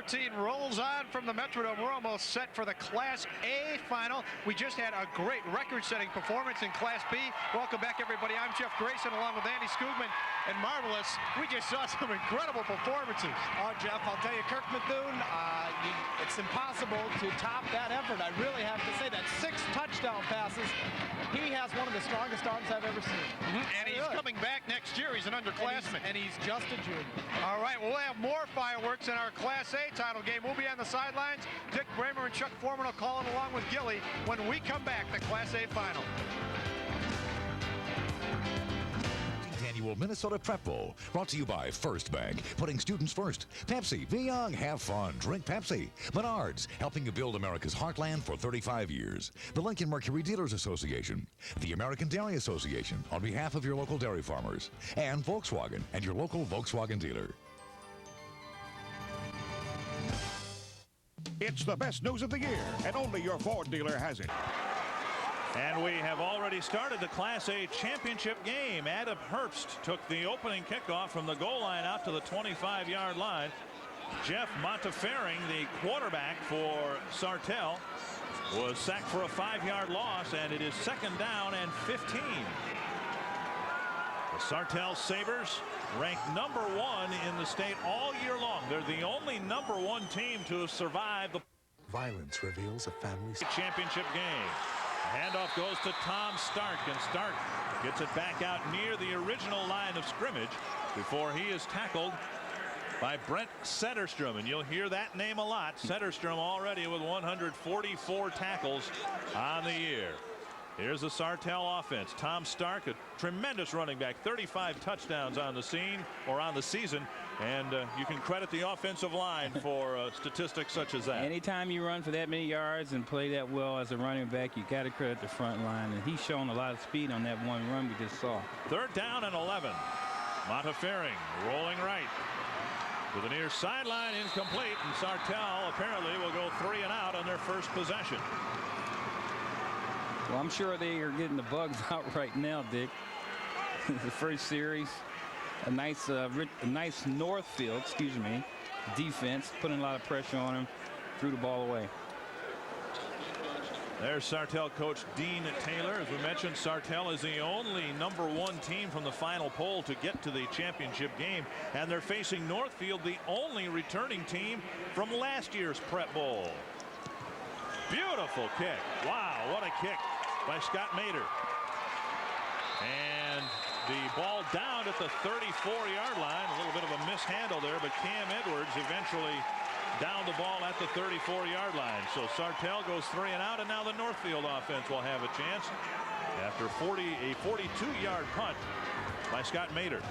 14 rolls on from the Metrodome. We're almost set for the Class A final. We just had a great record-setting performance in Class B. Welcome back, everybody. I'm Jeff Grayson, along with Andy Skugman and Marvelous. We just saw some incredible performances. Oh, Jeff, I'll tell you, Kirk Bethune, it's impossible to top that effort. I really have to say that 6 touchdown passes. He has one of the strongest arms I've ever seen. And he's coming back next year. He's an underclassman. And he's just a junior. All right, we'll have more fireworks in our Class A title game. We'll be on the sidelines. Dick Bramer and Chuck Foreman will call it along with Gilly when we come back, the Class A final. Annual Minnesota Prep Bowl, brought to you by First Bank, putting students first. Pepsi, be young, have fun, drink Pepsi. Menards, helping you build America's heartland for 35 years. The Lincoln Mercury Dealers Association, the American Dairy Association, on behalf of your local dairy farmers, and Volkswagen and your local Volkswagen dealer. It's the best news of the year, and only your Ford dealer has it. And we have already started the Class A championship game. Adam Herbst took the opening kickoff from the goal line out to the 25-yard line. Jeff Montefiore, the quarterback for Sartell, was sacked for a 5-yard loss, and it is 2nd down and 15. The Sartell Sabres ranked #1 in the state all year long. They're the only #1 team to have survived the violence reveals a family championship game. Handoff goes to Tom Stark, and Stark gets it back out near the original line of scrimmage before he is tackled by Brent Setterstrom. And you'll hear that name a lot. Setterstrom already with 144 tackles on the year. Here's the Sartell offense. Tom Stark, a tremendous running back, 35 touchdowns on the season, and you can credit the offensive line for statistics such as that. Anytime you run for that many yards and play that well as a running back, you got to credit the front line, and he's shown a lot of speed on that one run we just saw. 3rd down and 11. Montefiore rolling right to the near sideline, incomplete, and Sartell apparently will go 3 and out on their first possession. Well, I'm sure they are getting the bugs out right now, Dick. The first series, a nice Northfield, defense, putting a lot of pressure on him, threw the ball away. There's Sartell coach Dean Taylor. As we mentioned, Sartell is the only #1 team from the final poll to get to the championship game, and they're facing Northfield, the only returning team from last year's Prep Bowl. Beautiful kick. Wow, what a kick by Scott Mater. And the ball down at the 34-yard line. A little bit of a mishandle there, but Cam Edwards eventually downed the ball at the 34-yard line. So Sartell goes 3 and out, and now the Northfield offense will have a chance after a 42-yard punt by Scott Mater.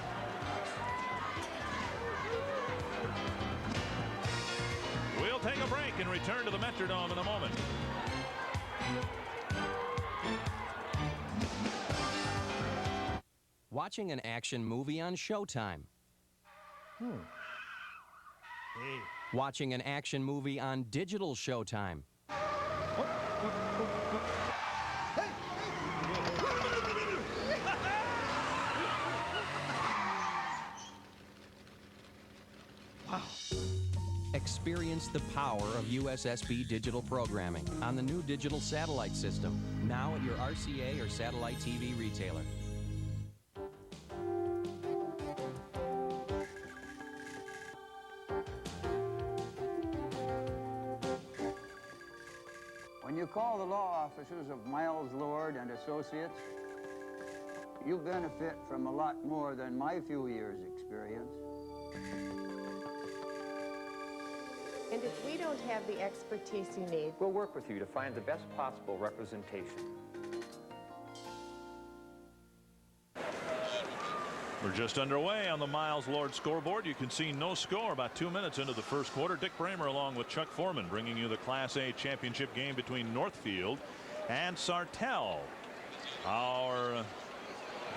We'll take a break and return to the Metrodome in a moment. Watching an action movie on Showtime. Watching an action movie on digital Showtime. Wow. Experience the power of USSB digital programming on the new digital satellite system, now at your RCA or satellite TV retailer. When you call the law offices of Miles Lord and Associates, you benefit from a lot more than my few years' experience. And if we don't have the expertise you need, we'll work with you to find the best possible representation. We're just underway on the Miles Lord scoreboard. You can see no score about 2 minutes into the first quarter. Dick Bramer along with Chuck Foreman bringing you the Class A championship game between Northfield and Sartell. Our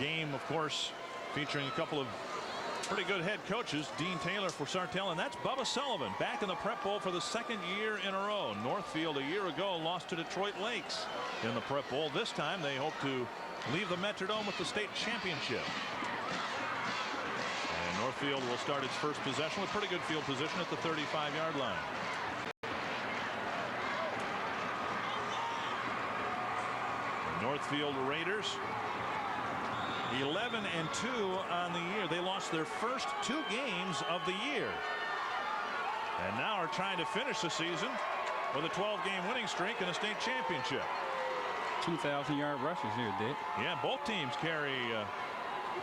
game, of course, featuring a couple of pretty good head coaches. Dean Taylor for Sartell, and that's Bubba Sullivan back in the Prep Bowl for the 2nd year in a row. Northfield a year ago lost to Detroit Lakes in the Prep Bowl. This time they hope to leave the Metrodome with the state championship. And Northfield will start its first possession with pretty good field position at the 35-yard line. The Northfield Raiders 11-2 on the year. They lost their first 2 games of the year and now are trying to finish the season with a 12-game winning streak and a state championship. 2,000-yard rushes here, Dick. Yeah, both teams carry a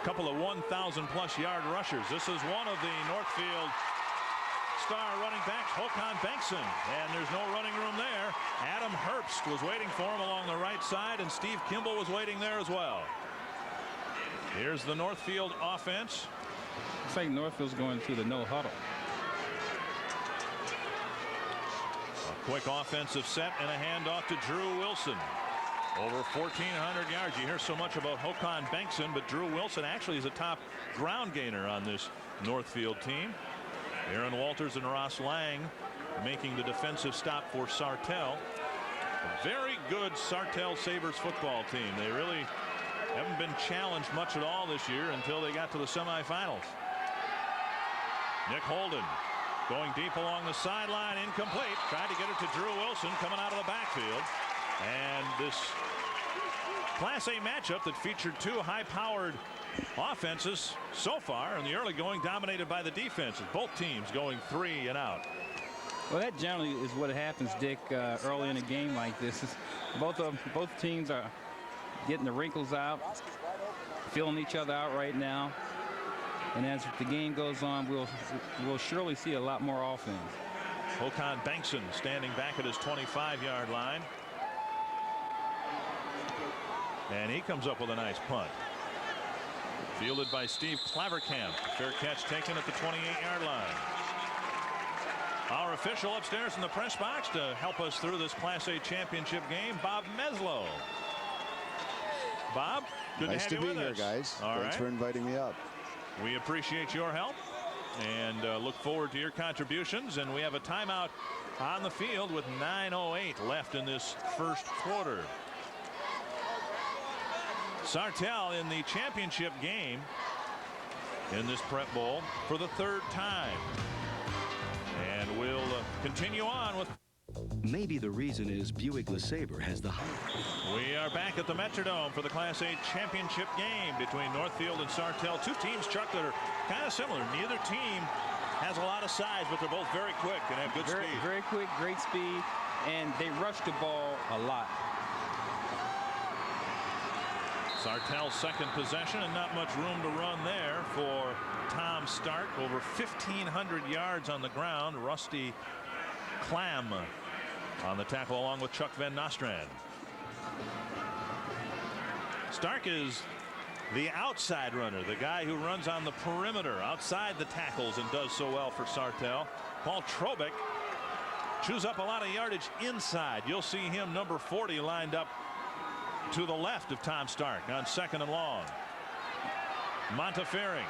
couple of 1,000-plus yard rushers. This is one of the Northfield star running backs, Håkon Bengtsson, and there's no running room there. Adam Herbst was waiting for him along the right side, and Steve Kimball was waiting there as well. Here's the Northfield offense. Looks like Northfield's going to the no huddle. A quick offensive set and a handoff to Drew Wilson. Over 1,400 yards. You hear so much about Håkon Bengtsson, but Drew Wilson actually is a top ground gainer on this Northfield team. Aaron Walters and Ross Lang making the defensive stop for Sartell. A very good Sartell Sabres football team. They really haven't been challenged much at all this year until they got to the semifinals. Nick Holden going deep along the sideline, incomplete. Tried to get it to Drew Wilson coming out of the backfield. And this Class A matchup that featured 2 high-powered offenses so far in the early going, dominated by the defenses. Both teams going 3 and out. Well, that generally is what happens, Dick, early in a game like this. Both teams are getting the wrinkles out, feeling each other out right now. And as the game goes on, we'll surely see a lot more offense. Håkon Bengtsson standing back at his 25-yard line. And he comes up with a nice punt. Fielded by Steve Claverkamp. Fair catch taken at the 28-yard line. Our official upstairs in the press box to help us through this Class A championship game, Bob Meslow. Bob, good nice to have you with us. Nice to be here, guys. All Thanks right. for inviting me up. We appreciate your help and look forward to your contributions. And we have a timeout on the field with 9:08 left in this first quarter. Sartell in the championship game in this prep bowl for the 3rd time. And we'll continue on with. Maybe the reason is Buick LeSabre has the high. We are back at the Metrodome for the Class A championship game between Northfield and Sartell. 2 teams, Chuck, that are kind of similar. Neither team has a lot of size, but they're both very quick and have good speed. Very quick, great speed, and they rush the ball a lot. Sartell's second possession, and not much room to run there for Tom Stark. Over 1,500 yards on the ground. Rusty Clam on the tackle along with Chuck Van Nostrand. Stark is the outside runner, the guy who runs on the perimeter outside the tackles and does so well for Sartell. Paul Trobeck chews up a lot of yardage inside. You'll see him, number 40, lined up to the left of Tom Stark on 2nd and long. Montefiore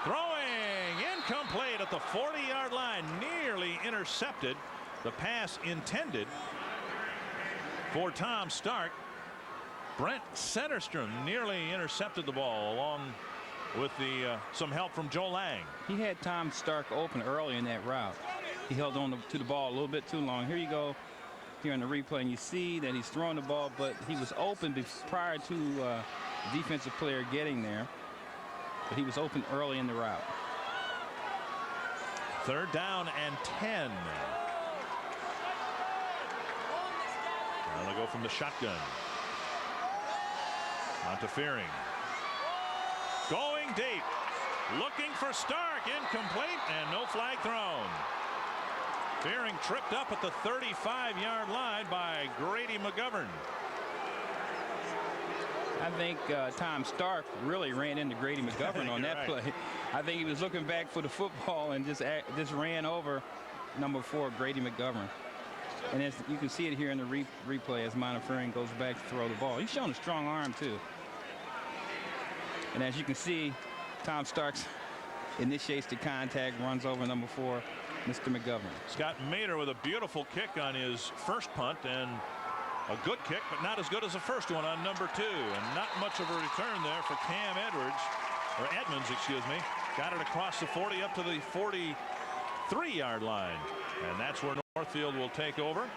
throwing incomplete at the 40-yard line, nearly intercepted. The pass intended for Tom Stark. Brent Setterstrom nearly intercepted the ball along with some help from Joe Lang. He had Tom Stark open early in that route. He held on to the ball a little bit too long. Here you go. Here in the replay, and you see that he's throwing the ball, but he was open prior to the defensive player getting there. But he was open early in the route. 3rd down and 10. Now they go from the shotgun. Montefiore going deep, looking for Stark, incomplete, and no flag thrown. Fearing tripped up at the 35-yard line by Grady McGovern. I think Tom Stark really ran into Grady McGovern on that play. I think he was looking back for the football and just ran over number 4, Grady McGovern. And as you can see it here in the replay as Montefiore goes back to throw the ball. He's showing a strong arm too. And as you can see, Tom Starks initiates the contact, runs over number 4, Mr. McGovern. Scott Mater with a beautiful kick on his first punt, and a good kick, but not as good as the first one on number 2. And not much of a return there for Cam Edwards, or Edmonds, excuse me. Got it across the 40 up to the 43-yard line. And that's where Northfield will take over.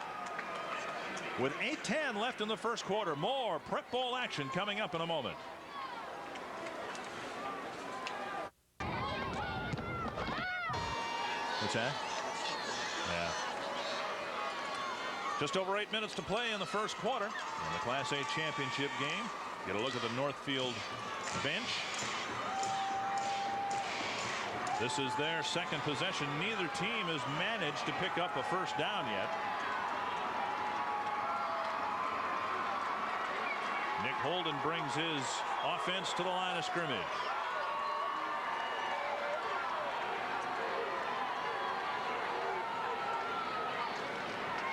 With 8:10 left in the first quarter. More Prep Bowl action coming up in a moment. What's that? Yeah. Just over 8 minutes to play in the first quarter in the Class A championship game. Get a look at the Northfield bench. This is their second possession. Neither team has managed to pick up a first down yet. Nick Holden brings his offense to the line of scrimmage.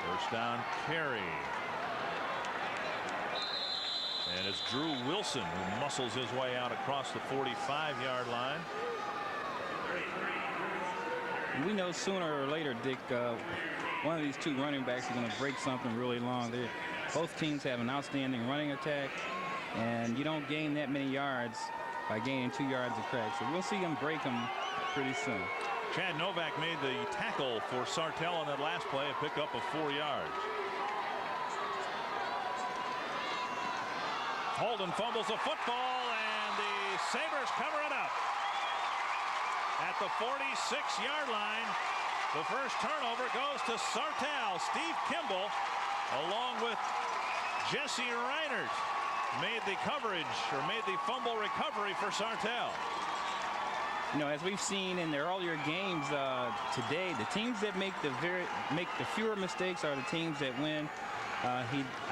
First down carry. And it's Drew Wilson who muscles his way out across the 45-yard line. We know sooner or later, Dick, one of these two running backs is going to break something really long. Both teams have an outstanding running attack, and you don't gain that many yards by gaining 2 yards of crack. So we'll see him break them pretty soon. Chad Novak made the tackle for Sartell on that last play, a pickup of 4 yards. Holden fumbles the football, and the Sabres cover it up. At the 46-yard line, the first turnover goes to Sartell. Steve Kimball, along with Jesse Reinert, made the coverage, or made the fumble recovery for Sartell. You know, as we've seen in the earlier games today, the teams that make the fewer mistakes are the teams that win. I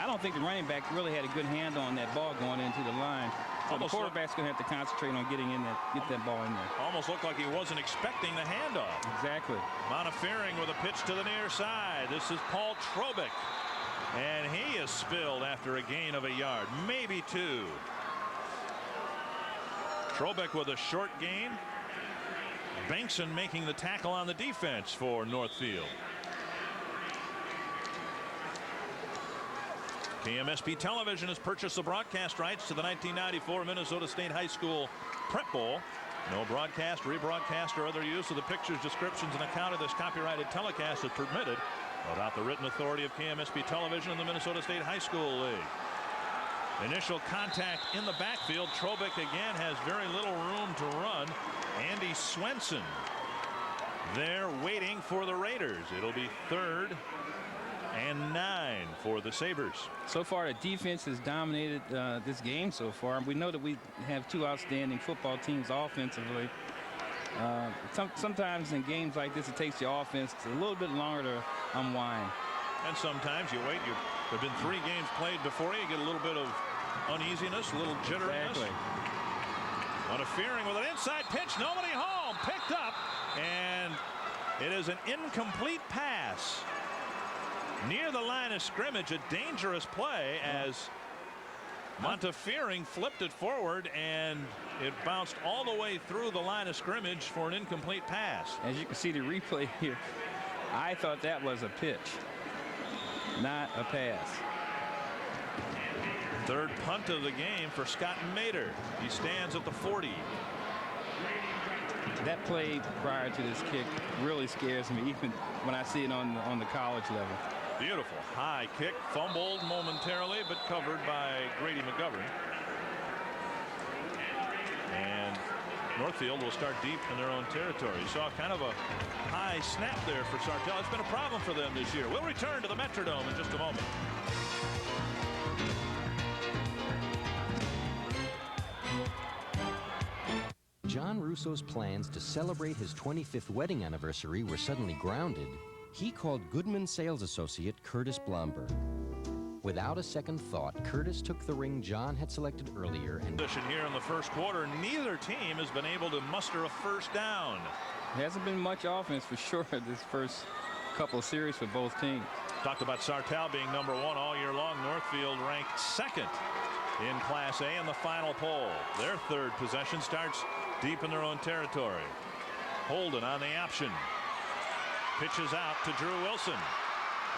don't think the running back really had a good handle on that ball going into the line. So the quarterback's going to have to concentrate on get that ball in there. Almost looked like he wasn't expecting the handoff. Exactly. Montefiore with a pitch to the near side. This is Paul Trobick. And he is spilled after a gain of a yard, maybe 2. Trobick with a short gain. Bankson making the tackle on the defense for Northfield. KMSP Television has purchased the broadcast rights to the 1994 Minnesota State High School Prep Bowl. No broadcast, rebroadcast, or other use of the pictures, descriptions, and account of this copyrighted telecast is permitted without the written authority of KMSP Television and the Minnesota State High School League. Initial contact in the backfield. Trobick again has very little room to run. Andy Swenson there waiting for the Raiders. It'll be 3rd and 9 for the Sabres. So far, the defense has dominated this game so far. We know that we have 2 outstanding football teams offensively. Sometimes in games like this, it takes the offense a little bit longer to unwind. And sometimes you wait. There have been 3 games played before you. You get a little bit of uneasiness, a little jitteriness. Exactly. Montefiore with an inside pitch. Nobody home. Picked up. And it is an incomplete pass. Near the line of scrimmage, a dangerous play as Montefiore flipped it forward and it bounced all the way through the line of scrimmage for an incomplete pass. As you can see the replay here, I thought that was a pitch, not a pass. 3rd punt of the game for Scott Mater. He stands at the 40. That play prior to this kick really scares me, even when I see it on the college level. Beautiful high kick, fumbled momentarily, but covered by Grady McGovern. And Northfield will start deep in their own territory. You saw kind of a high snap there for Sartell. It's been a problem for them this year. We'll return to the Metrodome in just a moment. John Russo's plans to celebrate his 25th wedding anniversary were suddenly grounded. He called Goodman sales associate Curtis Blomberg. Without a second thought, Curtis took the ring John had selected earlier and here in the first quarter, neither team has been able to muster a first down. There hasn't been much offense for sure this first couple of series for both teams. Talked about Sartell being #1 all year long. Northfield ranked 2nd in Class A in the final poll. Their 3rd possession starts deep in their own territory. Holden on the option. Pitches out to Drew Wilson.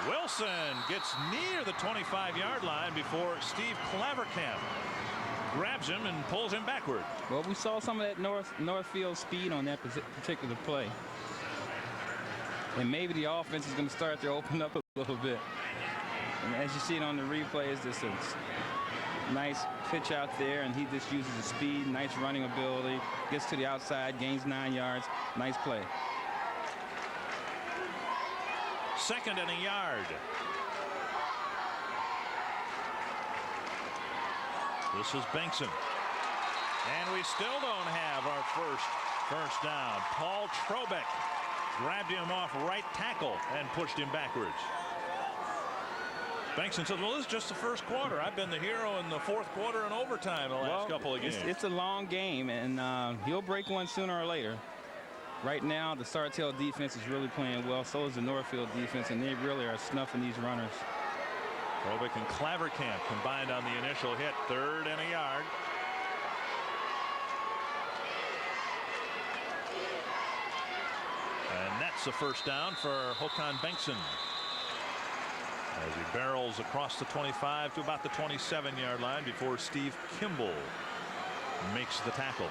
Wilson gets near the 25-yard line before Steve Clavercamp grabs him and pulls him backward. Well, we saw some of that Northfield speed on that particular play. And maybe the offense is going to start to open up a little bit. And as you see it on the replay, it's just a nice pitch out there, and he just uses the speed, nice running ability, gets to the outside, gains 9 yards. Nice play. 2nd and a yard. This is Bengtson. And we still don't have our first down. Paul Trobeck grabbed him off right tackle and pushed him backwards. Bengtson said, well, this is just the first quarter. I've been the hero in the 4th quarter and overtime the last couple of games. It's a long game, and he'll break one sooner or later. Right now, the Sartell defense is really playing well. So is the Northfield defense, and they really are snuffing these runners. Trobeck and Clavercamp combined on the initial hit. 3rd and a yard. And that's a first down for Håkan Bengtson, as he barrels across the 25 to about the 27-yard line before Steve Kimball makes the tackle.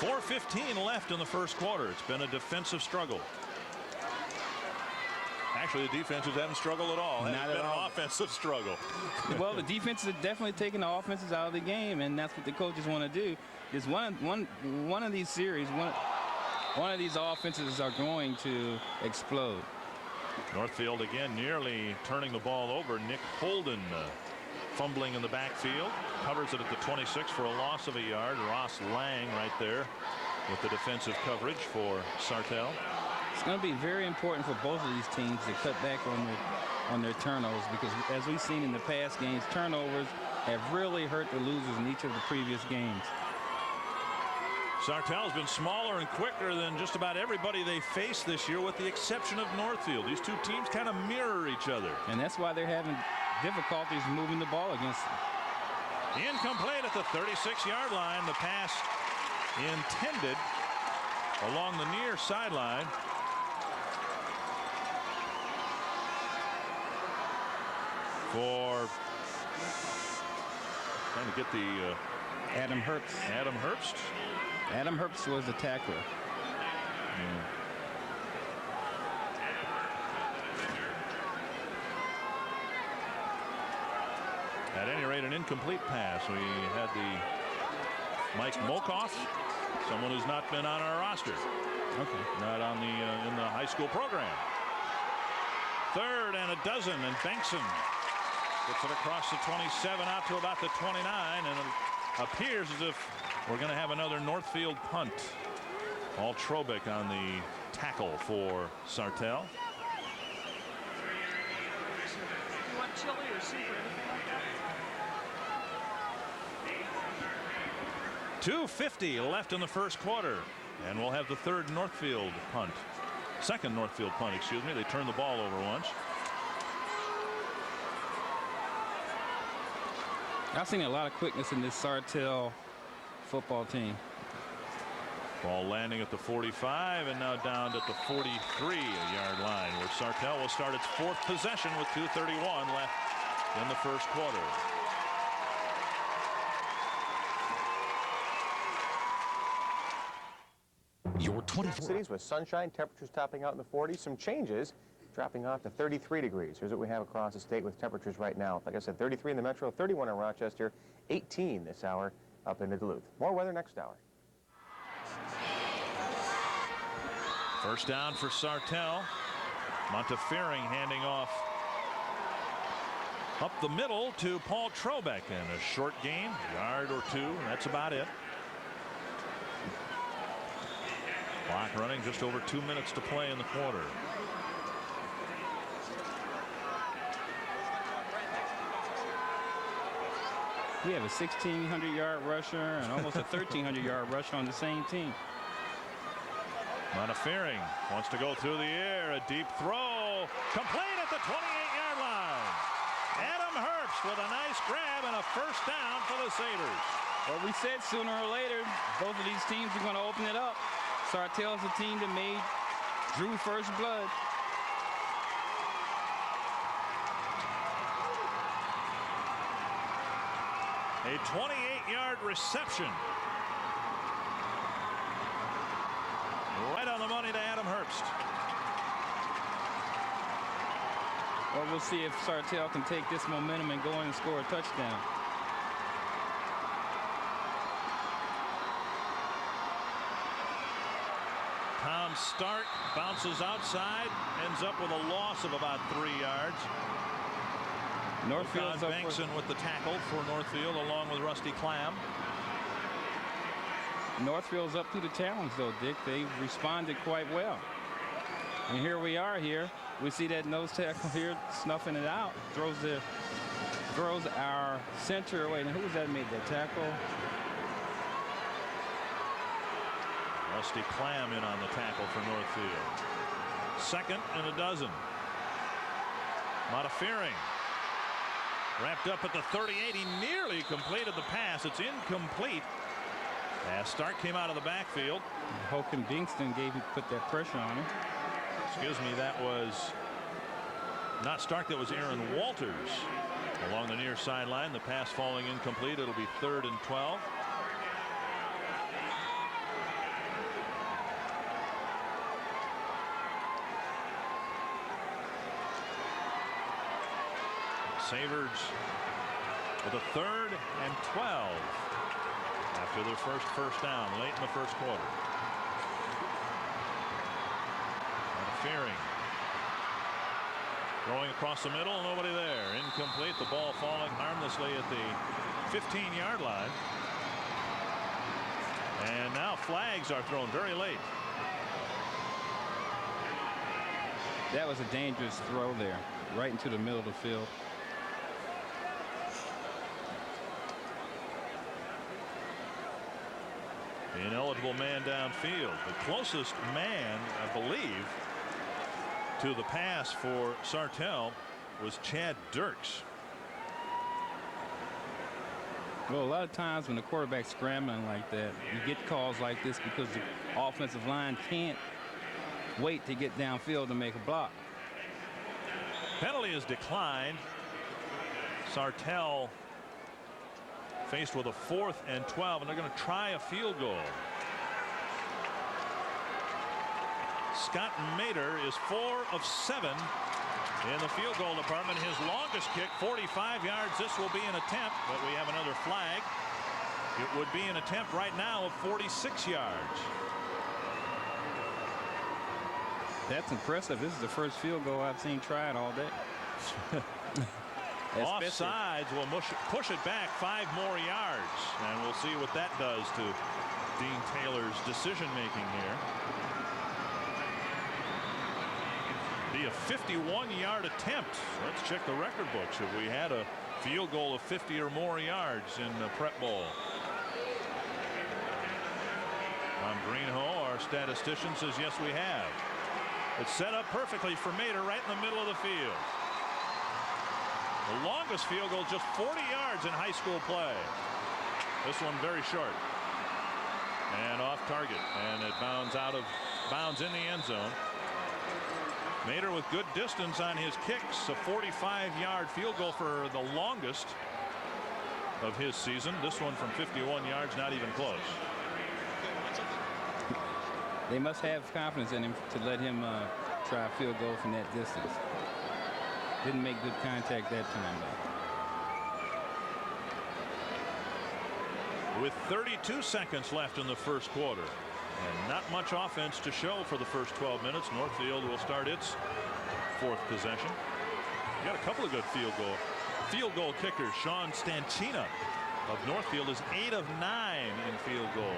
.4:15 left in the first quarter. It's been a defensive struggle. Actually, the defenses haven't struggled at all. It's been an offensive struggle. Well, the defenses are definitely taking the offenses out of the game, and that's what the coaches want to do. Is one of these series, one of these offenses are going to explode. Northfield again nearly turning the ball over. Nick Holden fumbling in the backfield, covers it at the 26 for a loss of a yard. Ross Lang right there with the defensive coverage for Sartell. It's going to be very important for both of these teams to cut back on their turnovers, because as we've seen in the past games, turnovers have really hurt the losers in each of the previous games. Sartell's been smaller and quicker than just about everybody they faced this year, with the exception of Northfield. These two teams kind of mirror each other. And that's why they're having difficulties moving the ball against them. Incomplete at the 36-yard line. The pass intended along the near sideline. For trying to get the Adam Herbst. Adam Herbst. Adam Herbst was the tackler. At any rate, an incomplete pass. We had the Mike Mokoff, someone who's not been on our roster. Okay. Not on the in the high school program. 3rd and a dozen, and Bengtson gets it across the 27 out to about the 29, and it appears as if we're going to have another Northfield punt. Paul Trobeck on the tackle for Sartell. You want chili or soup or anything like that? 2:50 left in the first quarter, and we'll have the 3rd Northfield punt. 2nd Northfield punt, excuse me. They turned the ball over once. I've seen a lot of quickness in this Sartell football team. Ball landing at the 45 and now down at the 43-yard line, where Sartell will start its 4th possession with 2:31 left in the first quarter. Your 24 cities with sunshine, temperatures topping out in the 40s, some changes dropping off to 33 degrees. Here's what we have across the state with temperatures right now. Like I said, 33 in the metro, 31 in Rochester, 18 this hour up into Duluth. More weather next hour. First down for Sartell. Montefiore handing off up the middle to Paul Trobeck, and a short game, yard or two. That's about it. Clock running, just over 2 minutes to play in the quarter. We have a 1,600-yard rusher and almost a 1,300-yard rusher on the same team. Montefiore wants to go through the air. A deep throw. Complete at the 28-yard line. Adam Herbst with a nice grab and a first down for the Sabres. Well, we said sooner or later, both of these teams are going to open it up. Sartell's a team that drew first blood. A 28-yard reception. Right on the money to Adam Herbst. Well, we'll see if Sartell can take this momentum and go in and score a touchdown. Tom Stark bounces outside, ends up with a loss of about 3 yards. Northfield's Don Bankson with the tackle for Northfield, along with Rusty Clam. Northfield's up to the challenge, though, Dick. They responded quite well. And here we are here. We see that nose tackle here snuffing it out. Throws our center away. Now, who was that made that tackle? Rusty Clam in on the tackle for Northfield. 2nd and a dozen. Modafferi wrapped up at the 38. He nearly completed the pass. It's incomplete. As Stark came out of the backfield. Hoken Bingston put that pressure on him. Excuse me, that was not Stark, that was Aaron Walters along the near sideline. The pass falling incomplete. It'll be 3rd and 12. Sabres with a 3rd and 12 after their first down late in the first quarter. Interfering. Throwing across the middle, nobody there. Incomplete. The ball falling harmlessly at the 15-yard line. And now flags are thrown very late. That was a dangerous throw there, right into the middle of the field. The ineligible man downfield. The closest man, I believe, to the pass for Sartell was Chad Dirks. Well, a lot of times when the quarterback's scrambling like that, you get calls like this because the offensive line can't wait to get downfield to make a block. Penalty is declined. Sartell faced with a 4th and 12, and they're going to try a field goal. Scott Mater is 4 of 7 in the field goal department. His longest kick, 45 yards. This will be an attempt, but we have another flag. It would be an attempt right now of 46 yards. That's impressive. This is the first field goal I've seen tried all day. Offsides will push it back 5 more yards, and we'll see what that does to Dean Taylor's decision making here. Be a 51-yard attempt. Let's check the record books. Have we had a field goal of 50 or more yards in the Prep Bowl? Tom Greenhoe, our statistician, says yes, we have. It's set up perfectly for Mater right in the middle of the field. The longest field goal, just 40 yards in high school play. This one very short and off target, and it bounds in the end zone. Mater with good distance on his kicks. A 45-yard field goal for the longest of his season. This one from 51 yards, not even close. They must have confidence in him to let him try a field goal from that distance. Didn't make good contact that time, though. With 32 seconds left in the first quarter and not much offense to show for the first 12 minutes, Northfield will start its 4th possession. You got a couple of good field goal kickers. Sean Stanchina of Northfield is 8 of 9 in field goals.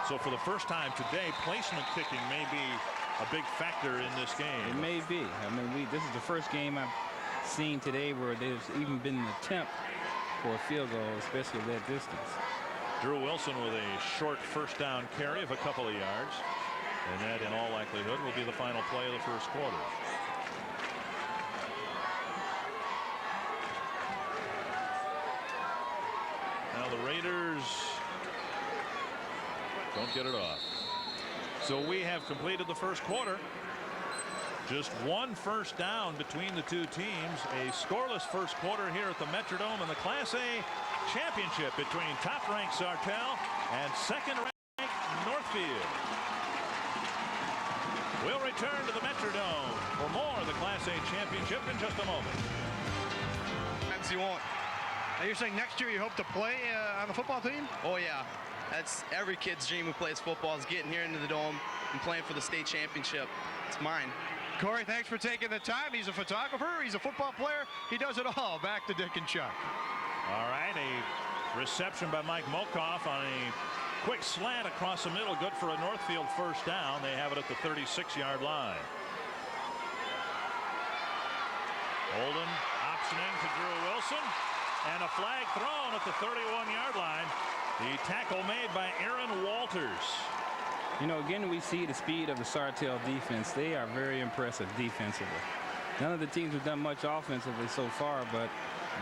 So for the first time today, placement kicking may be a big factor in this game. It may be. I mean, this is the first game I've seen today where there's even been an attempt for a field goal, especially at that distance. Drew Wilson with a short first down carry of a couple of yards, and that in all likelihood will be the final play of the first quarter. Now the Raiders don't get it off. So we have completed the first quarter. Just one first down between the two teams. A scoreless first quarter here at the Metrodome in the Class A championship between top-ranked Sartell and second-ranked Northfield. We'll return to the Metrodome for more of the Class A championship in just a moment. As you want. Now you're saying next year you hope to play on the football team? Oh yeah, that's every kid's dream who plays football, is getting here into the dome and playing for the state championship. It's mine. Corey, thanks for taking the time. He's a photographer, he's a football player, he does it all. Back to Dick and Chuck. All right, a reception by Mike Mokoff on a quick slant across the middle, good for a Northfield first down. They have it at the 36-yard line. Holden optioning to Drew Wilson, and a flag thrown at the 31-yard line. The tackle made by Aaron Walters. You know, again, we see the speed of the Sartell defense. They are very impressive defensively. None of the teams have done much offensively so far, but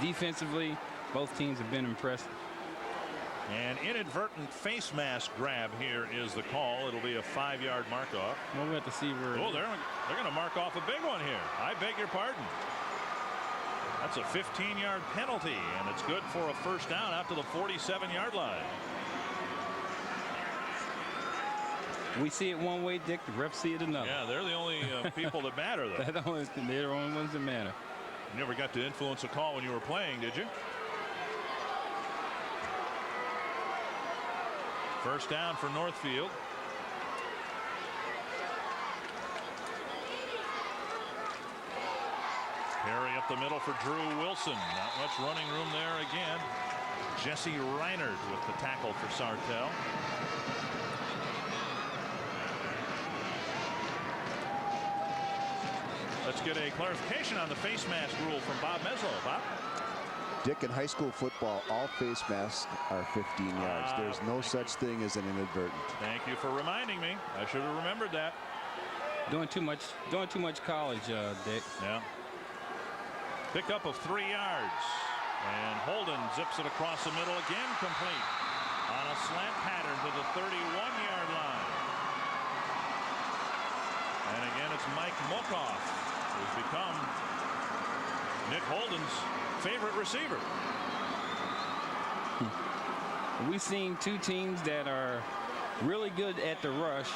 defensively, both teams have been impressive. An inadvertent face mask grab here is the call. It'll be a 5-yard mark off. Well, we'll have to see where. Oh, they're going to mark off a big one here. I beg your pardon. That's a 15-yard penalty, and it's good for a first down out to the 47-yard line. We see it one way, Dick. The refs see it another. Yeah, they're the only people that matter, though. They're the only ones that matter. You never got to influence a call when you were playing, did you? First down for Northfield. Carry up the middle for Drew Wilson. Not much running room there again. Jesse Reinert with the tackle for Sartell. Let's get a clarification on the face mask rule from Bob Meslow. Bob? Dick, in high school football, all face masks are 15 yards. There's no such thing as an inadvertent. Thank you for reminding me. I should have remembered that. Doing too much college, Dick. Yeah. Pickup of 3 yards. And Holden zips it across the middle again, complete on a slant pattern to the 31-yard line. And again, it's Mike Mokoff, who's become Nick Holden's favorite receiver. We've seen two teams that are really good at the rush,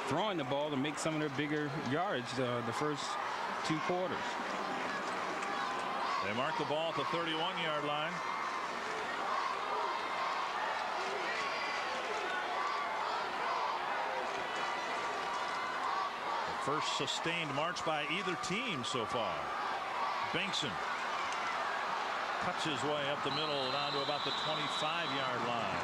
throwing the ball to make some of their bigger yardage the first 2 quarters. They mark the ball at the 31-yard line. The first sustained march by either team so far. Bankson cuts his way up the middle down to about the 25-yard line.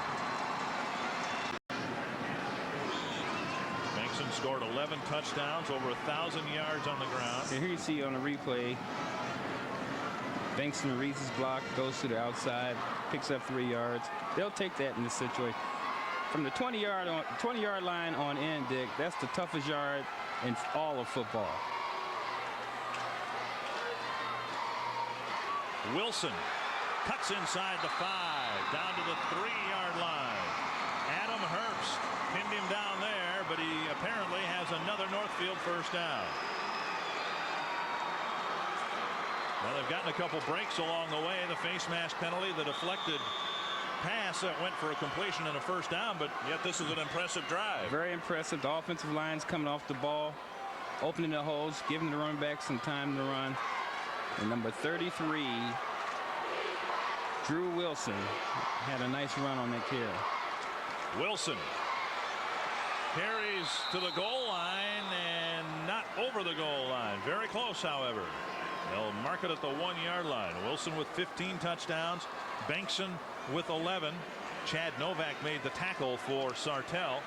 Bankson scored 11 touchdowns, over 1,000 yards on the ground. And here you see on the replay, Bankson reads his block, goes to the outside, picks up 3 yards. They'll take that in this situation. From the 20-yard line on in, Dick, that's the toughest yard in all of football. Wilson cuts inside the 5, down to the 3-yard line. Adam Herbst pinned him down there, but he apparently has another Northfield first down. Well, they've gotten a couple breaks along the way. The face mask penalty, the deflected pass that went for a completion and a first down, but yet this is an impressive drive. Very impressive. The offensive line's coming off the ball, opening the holes, giving the running back some time to run. And number 33, Drew Wilson, had a nice run on that carry. Wilson carries to the goal line and not over the goal line. Very close, however. They'll mark it at the 1-yard line. Wilson with 15 touchdowns. Bankson with 11. Chad Novak made the tackle for Sartell.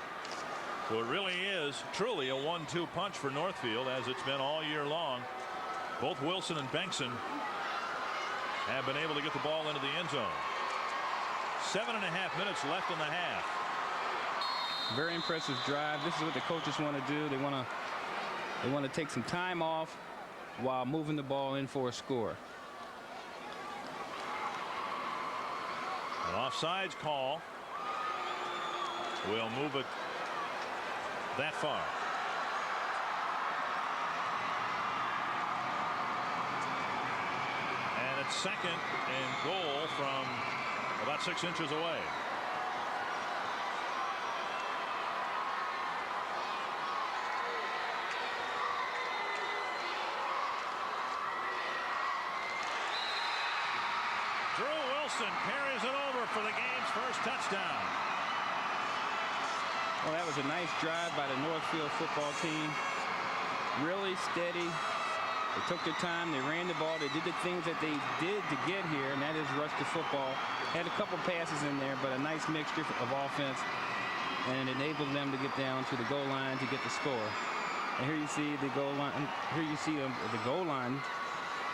So it really is truly a 1-2 punch for Northfield, as it's been all year long. Both Wilson and Bankson have been able to get the ball into the end zone. 7.5 minutes left in the half. Very impressive drive. This is what the coaches want to do. They want to take some time off while moving the ball in for a score. An offsides call will move it that far. it's second and goal from about 6 inches away. Drew Wilson carries it over for the game's first touchdown. Well, that was a nice drive by the Northfield football team. Really steady. They took their time. They ran the ball. They did the things that they did to get here, and that is rush the football. Had a couple passes in there, but a nice mixture of offense, and it enabled them to get down to the goal line to get the score. And here you see the goal line. Here you see the goal line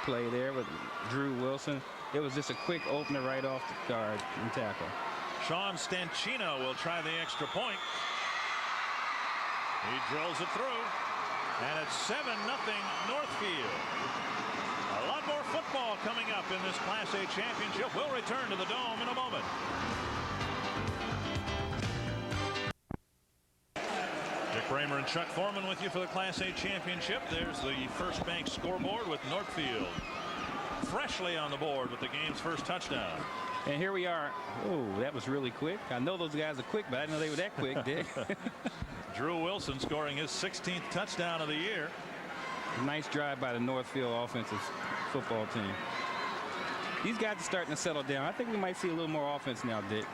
play there with Drew Wilson. It was just a quick opener right off the guard and tackle. Sean Stanchino will try the extra point. He drills it through, and it's 7-0 Northfield. A lot more football coming up in this Class A championship. We'll return to the Dome in a moment. Dick Kramer and Chuck Foreman with you for the Class A championship. There's the First Bank scoreboard with Northfield freshly on the board with the game's first touchdown. And here we are. Oh, that was really quick. I know those guys are quick, but I didn't know they were that quick, Dick. Drew Wilson scoring his 16th touchdown of the year. Nice drive by the Northfield offensive football team. These guys are starting to settle down. I think we might see a little more offense now, Dick.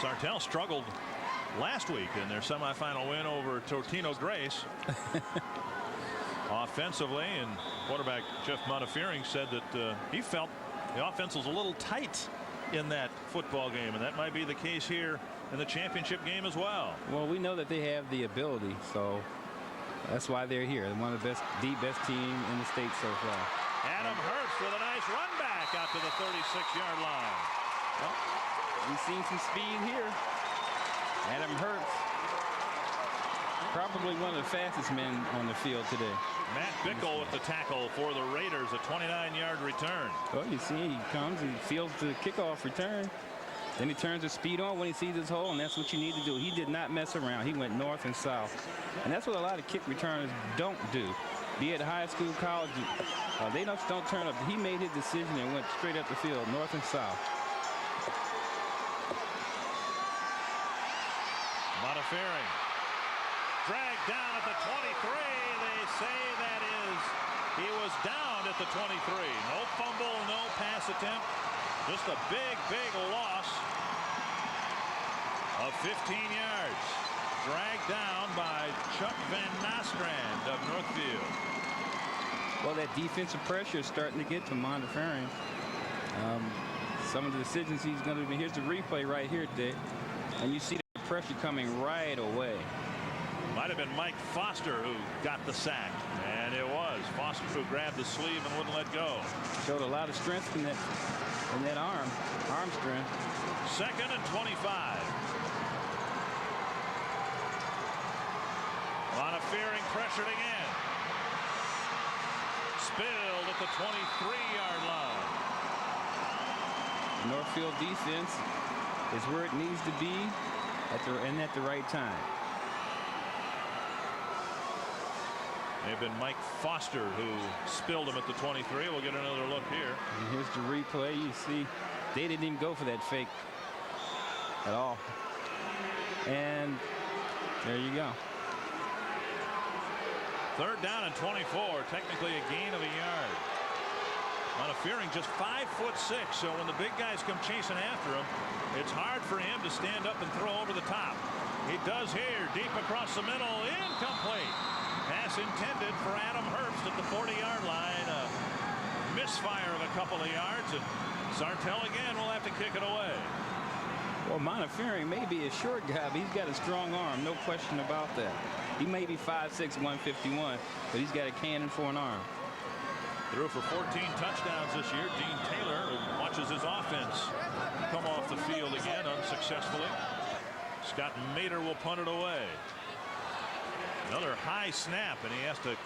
Sartell struggled last week in their semifinal win over Tortino Grace. Offensively, and quarterback Jeff Montefiore said that he felt the offense was a little tight in that football game, and that might be the case here in the championship game as well. Well, we know that they have the ability, so that's why they're here. They're one of the best team in the state so far. Adam Hurst with a nice run back out to the 36-yard line. Well, we've seen some speed here. Adam Hurst, probably one of the fastest men on the field today. Matt Bickle with the tackle for the Raiders, a 29-yard return. Well, you see, he comes, he feels the kickoff return. Then he turns his speed on when he sees his hole, and that's what you need to do. He did not mess around. He went north and south. And that's what a lot of kick returners don't do. Be it high school, college, they don't turn up. He made his decision and went straight up the field, north and south. Montefiore dragged down at the 23. They say that he was down at the 23. No fumble, no pass attempt. Just a big loss of 15 yards. Dragged down by Chuck Van Nostrand of Northfield. Well, that defensive pressure is starting to get to Montefiore. Some of the decisions he's going to be. Here's the replay right here, Dick. And you see the pressure coming right away. Might have been Mike Foster who got the sack, and it was Foster who grabbed the sleeve and wouldn't let go. Showed a lot of strength in that arm strength. 2nd and 25. Montefiore pressured again. Spilled at the 23-yard line. Northfield defense is where it needs to be at the right time. May have been Mike Foster who spilled him at the 23. We'll get another look here. And here's the replay. You see, they didn't even go for that fake at all. And there you go. 3rd down and 24. Technically a gain of a yard. Montefiore just 5'6", so when the big guys come chasing after him, it's hard for him to stand up and throw over the top. He does here, deep across the middle, incomplete. Pass intended for Adam Herbst at the 40-yard line. A misfire of a couple of yards, and Sartell again will have to kick it away. Well, Montefiore may be a short guy, but he's got a strong arm, no question about that. He may be 5'6", 151, but he's got a cannon for an arm. Threw for 14 touchdowns this year. Dean Taylor watches his offense come off the field again unsuccessfully. Scott Mater will punt it away. Another high snap, and he has to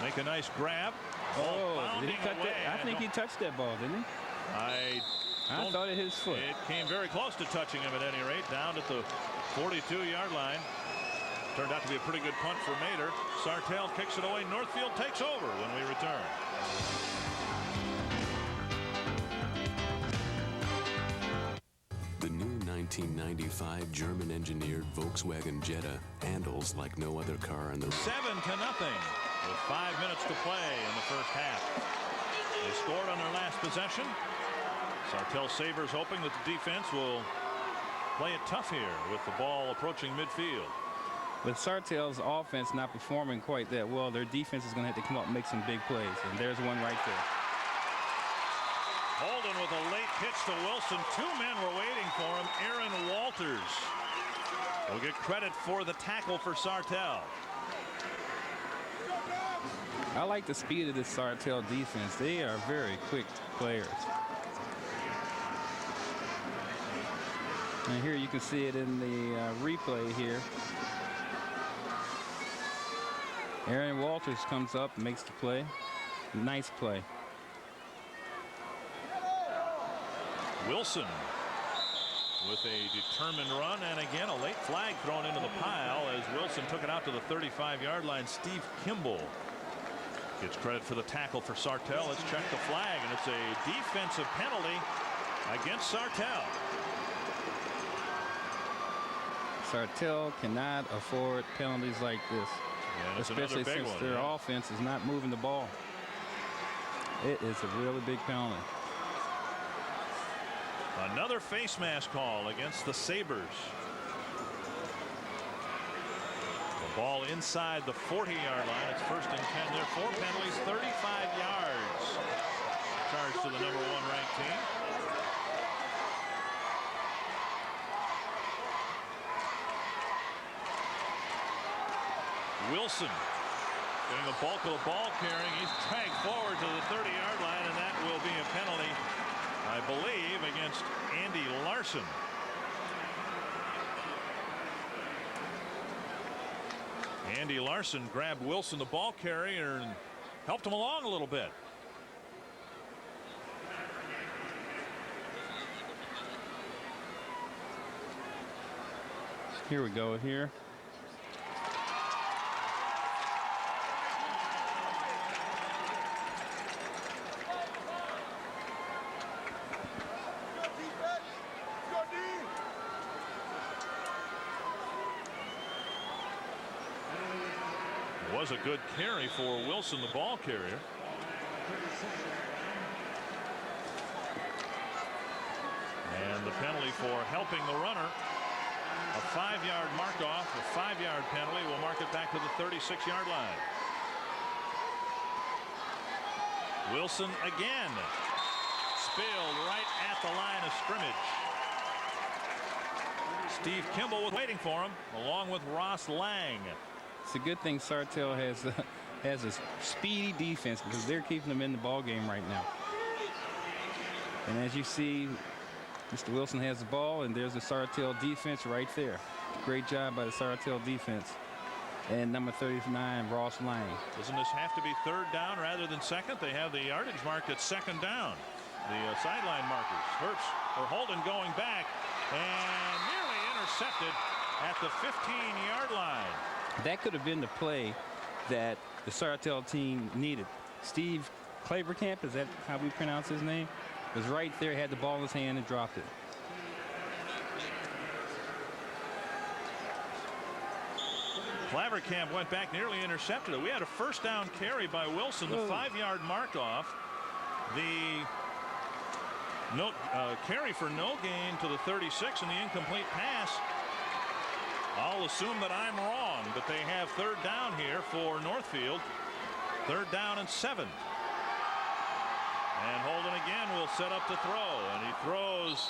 make a nice grab. Did he cut that? I think he touched that ball, didn't he? I thought it hit his foot. It came very close to touching him at any rate, down at the 42-yard line. Turned out to be a pretty good punt for Mater. Sartell kicks it away. Northfield takes over when we return. 1995 German-engineered Volkswagen Jetta handles like no other car in the... 7-0 with 5 minutes to play in the first half. They scored on their last possession. Sartell Sabres hoping that the defense will play it tough here with the ball approaching midfield. With Sartell's offense not performing quite that well, their defense is going to have to come up and make some big plays, and there's one right there. Holden with a late pitch to Wilson. 2 men were waiting for him. Aaron Walters will get credit for the tackle for Sartell. I like the speed of this Sartell defense. They are very quick players. And here you can see it in the replay here. Aaron Walters comes up, makes the play. Nice play. Wilson with a determined run, and again a late flag thrown into the pile as Wilson took it out to the 35-yard line. Steve Kimball gets credit for the tackle for Sartell. Let's check the flag, and it's a defensive penalty against Sartell. Sartell cannot afford penalties like this, especially since their offense is not moving the ball. It is a really big penalty. Another face mask call against the Sabres. The ball inside the 40-yard line. It's 1st and 10. There are 4 penalties, 35 yards. Charged to the number 1 ranked team. Wilson getting the bulk of the ball carrying. He's dragged forward to the 30-yard line, and that will be a penalty, I believe, against Andy Larson. Andy Larson grabbed Wilson, the ball carrier, and helped him along a little bit. Here we go here. Was a good carry for Wilson, the ball carrier. And the penalty for helping the runner, a 5-yard mark off, a 5-yard penalty will mark it back to the 36-yard line. Wilson again spilled right at the line of scrimmage. Steve Kimball was waiting for him, along with Ross Lang. It's a good thing Sartell has a speedy defense, because they're keeping them in the ball game right now. And as you see, Mr. Wilson has the ball, and there's the Sartell defense right there. Great job by the Sartell defense. And number 39, Ross Lang. Doesn't this have to be 3rd down rather than 2nd? They have the yardage marked at 2nd down. The sideline markers. Holden going back and nearly intercepted at the 15-yard line. That could have been the play that the Sartell team needed. Steve Clavercamp, is that how we pronounce his name? Was right there, had the ball in his hand and dropped it. Clavercamp went back, nearly intercepted it. We had a 1st down carry by Wilson, the 5-yard mark off. The carry for no gain to the 36, and the incomplete pass. I'll assume that I'm wrong, but they have 3rd down here for Northfield. 3rd down and 7. And Holden again will set up to throw, and he throws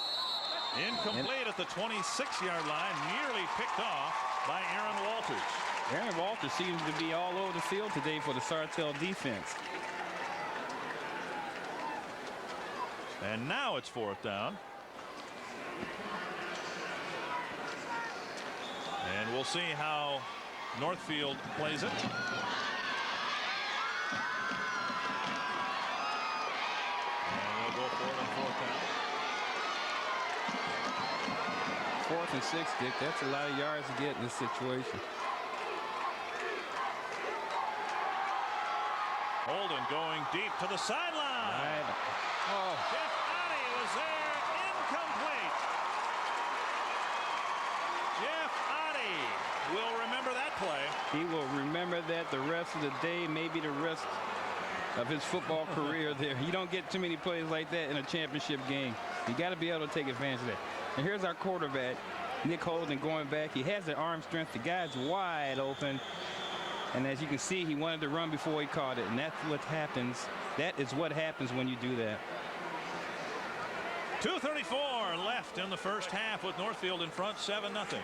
incomplete at the 26-yard line, nearly picked off by Aaron Walters. Aaron Walters seems to be all over the field today for the Sartell defense. And now it's 4th down. And we'll see how Northfield plays it. And they'll go for it on 4th down. 4th and 6, Dick. That's a lot of yards to get in this situation. Holden going deep to the sideline. Right. Oh. Jeff Addy was there, incomplete. He will remember that the rest of the day, maybe the rest of his football career there. You don't get too many plays like that in a championship game. You got to be able to take advantage of that. And here's our quarterback, Nick Holden, going back. He has the arm strength. The guy's wide open. And as you can see, he wanted to run before he caught it. And that's what happens. That is what happens when you do that. 2:34 left in the first half with Northfield in front 7-0.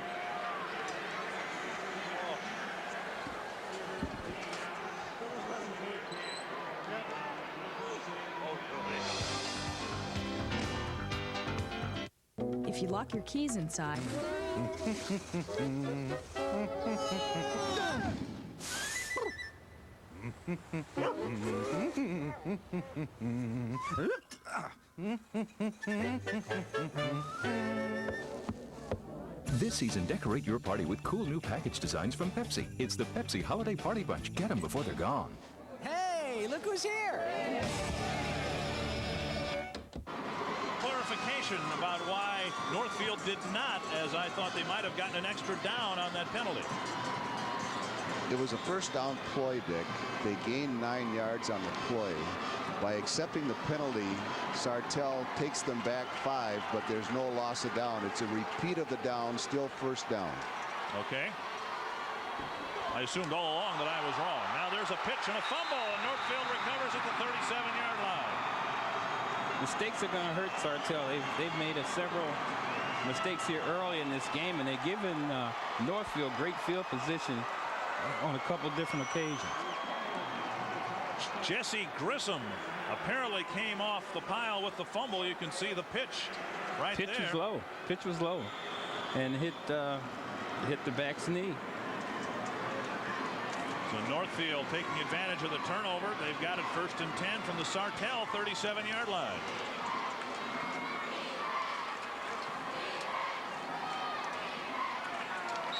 If you lock your keys inside. This season, decorate your party with cool new package designs from Pepsi. It's the Pepsi Holiday Party Bunch. Get them before they're gone. Hey, look who's here! Clarification about why Northfield did not, as I thought they might have gotten an extra down on that penalty. It was a first down ploy, Dick. They gained 9 yards on the play. By accepting the penalty, Sartell takes them back 5, but there's no loss of down. It's a repeat of the down, still first down. Okay. I assumed all along that I was wrong. Now there's a pitch and a fumble, and Northfield recovers at the 37-yard line. Mistakes are going to hurt Sartell. They've made several mistakes here early in this game, and they've given Northfield great field position on a couple different occasions. Jesse Grissom apparently came off the pile with the fumble. You can see the pitch right there. Pitch was low. Pitch was low, and hit the back's knee. So Northfield taking advantage of the turnover. They've got it 1st and 10 from the Sartell 37-yard line.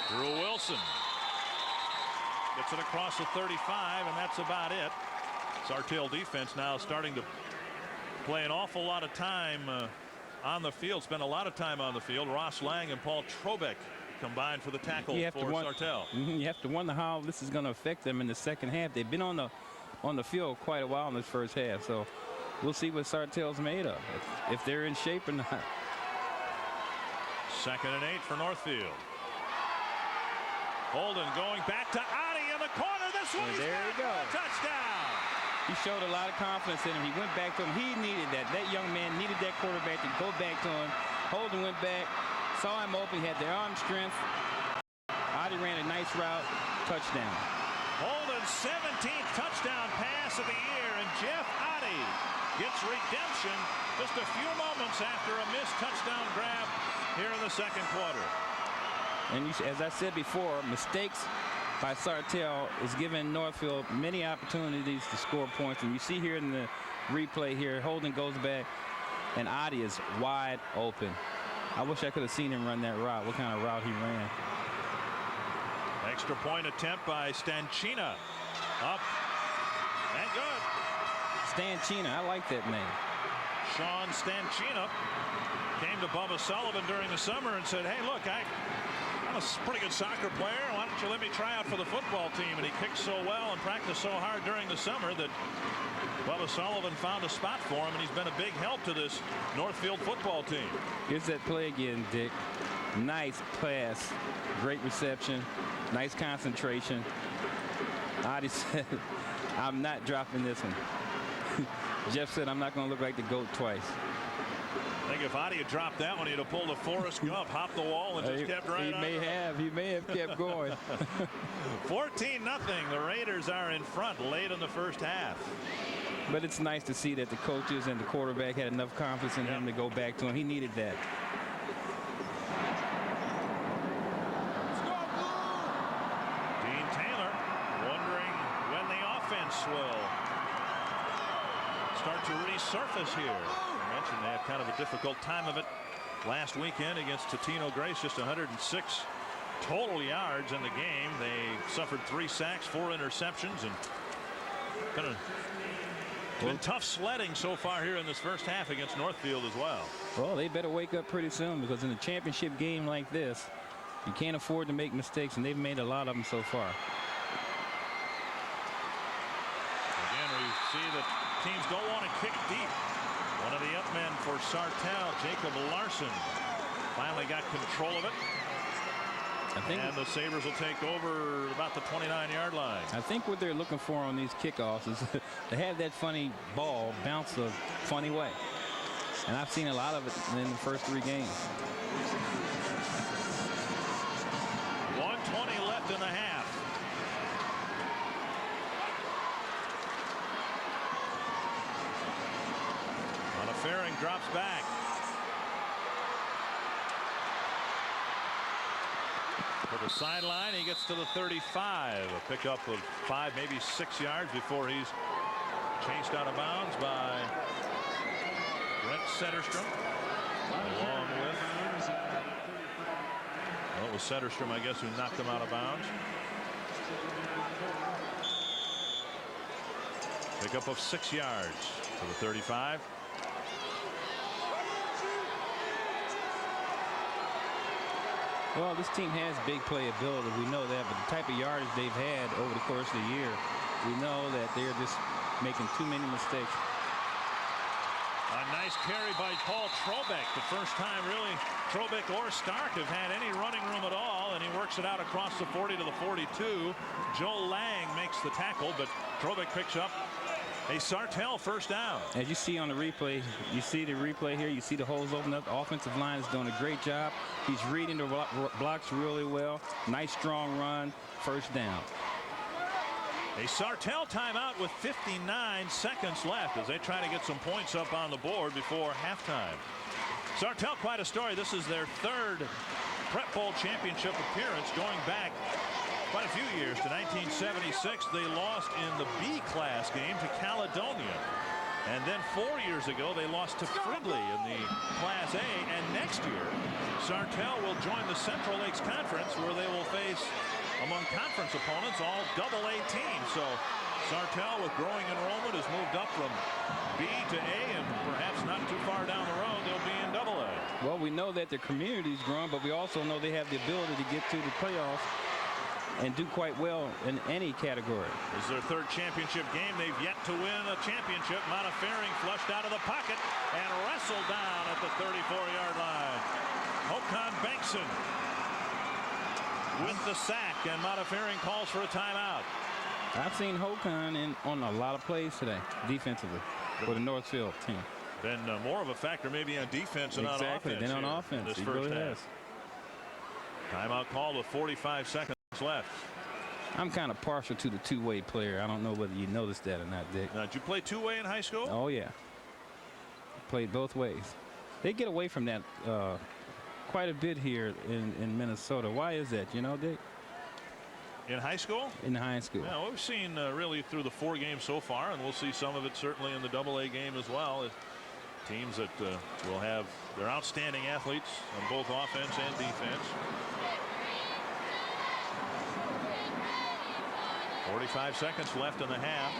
Drew Wilson gets it across the 35, and that's about it. Sartell defense now starting to play an awful lot of time on the field. Spent a lot of time on the field. Ross Lang and Paul Trobeck combined for the tackle for Sartell. You have to wonder how this is going to affect them in the second half. They've been on the field quite a while in this first half, so we'll see what Sartell's made of, if they're in shape or not. 2nd and 8 for Northfield. Holden going back to Adi in the corner. This one is there you go. Touchdown. He showed a lot of confidence in him. He went back to him. He needed that. That young man needed that quarterback to go back to him. Holden went back, saw him open, he had the arm strength. Adi ran a nice route, touchdown. Holden's 17th touchdown pass of the year, and Jeff Adi gets redemption just a few moments after a missed touchdown grab here in the second quarter. And as I said before, mistakes by Sartell is giving Northfield many opportunities to score points. And you see here in the replay here, Holden goes back, and Adi is wide open. I wish I could have seen him run that route, what kind of route he ran. Extra point attempt by Stanchina. Up and good. Stanchina, I like that name. Sean Stanchina came to Bubba Sullivan during the summer and said, hey, look, I'm a pretty good soccer player. Why don't you let me try out for the football team? And he kicked so well and practiced so hard during the summer that Bubba Sullivan found a spot for him, and he's been a big help to this Northfield football team. Here's that play again, Dick. Nice pass, great reception, nice concentration. Adi said, I'm not dropping this one. Jeff said, I'm not going to look like the GOAT twice. I think if Adi had dropped that one, he'd have pulled a Forrest Gump, hopped the wall, and just kept right on. He may have kept going. 14-0. The Raiders are in front late in the first half. But it's nice to see that the coaches and the quarterback had enough confidence in him to go back to him. He needed that. Dean Taylor wondering when the offense will start to resurface here. I mentioned they had kind of a difficult time of it last weekend against Totino Grace. Just 106 total yards in the game. They suffered 3 sacks, 4 interceptions, and kind of been tough sledding so far here in this first half against Northfield as well. Well, they better wake up pretty soon, because in a championship game like this, you can't afford to make mistakes, and they've made a lot of them so far. see that teams don't want to kick deep. One of the up men for Sartell, Jacob Larson, finally got control of it. And the Sabres will take over about the 29-yard line. I think what they're looking for on these kickoffs is to have that funny ball bounce a funny way. And I've seen a lot of it in the first 3 games. 1:20 left in the half. Montefering drops back. To the sideline, he gets to the 35. A pickup of 5, maybe 6 yards before he's chased out of bounds by Brent Setterstrom. Along with, well, it was Setterstrom, I guess, who knocked him out of bounds. Pickup of 6 yards to the 35. Well, this team has big play ability. We know that, but the type of yardage they've had over the course of the year, we know that they're just making too many mistakes. A nice carry by Paul Trobeck. The first time, really, Trobeck or Stark have had any running room at all, and he works it out across the 40 to the 42. Joe Lang makes the tackle, but Trobeck picks up a Sartell first down. As you see on the replay, you see the replay here. You see the holes open up. The offensive line is doing a great job. He's reading the blocks really well. Nice strong run. First down. A Sartell timeout with 59 seconds left as they try to get some points up on the board before halftime. Sartell, quite a story. This is their 3rd Prep Bowl championship appearance going back quite a few years to 1976. They lost in the B class game to Caledonia. And then 4 years ago, they lost to Fridley in the Class A. And next year, Sartell will join the Central Lakes Conference, where they will face, among conference opponents, all AA teams. So Sartell, with growing enrollment, has moved up from B to A, and perhaps not too far down the road, they'll be in AA. Well, we know that their community's growing, but we also know they have the ability to get to the playoffs and do quite well in any category. This is their 3rd championship game. They've yet to win a championship. Montefering flushed out of the pocket and wrestled down at the 34-yard line. Håkan Bengtsson with the sack, and Montefering calls for a timeout. I've seen Håkan on a lot of plays today, defensively, for the Northfield team. Been more of a factor maybe on defense than on offense. Exactly, than on offense. This He first really half. has. Timeout called with 45 seconds left. I'm kind of partial to the two-way player. I don't know whether you noticed that or not, Dick. Now, did you play two-way in high school? Oh, yeah. Played both ways. They get away from that quite a bit here in Minnesota. Why is that, you know, Dick? In high school? In high school. Yeah, we've seen really through the 4 games so far, and we'll see some of it certainly in the AA game as well. Teams that will have their outstanding athletes on both offense and defense. 45 seconds left in the half.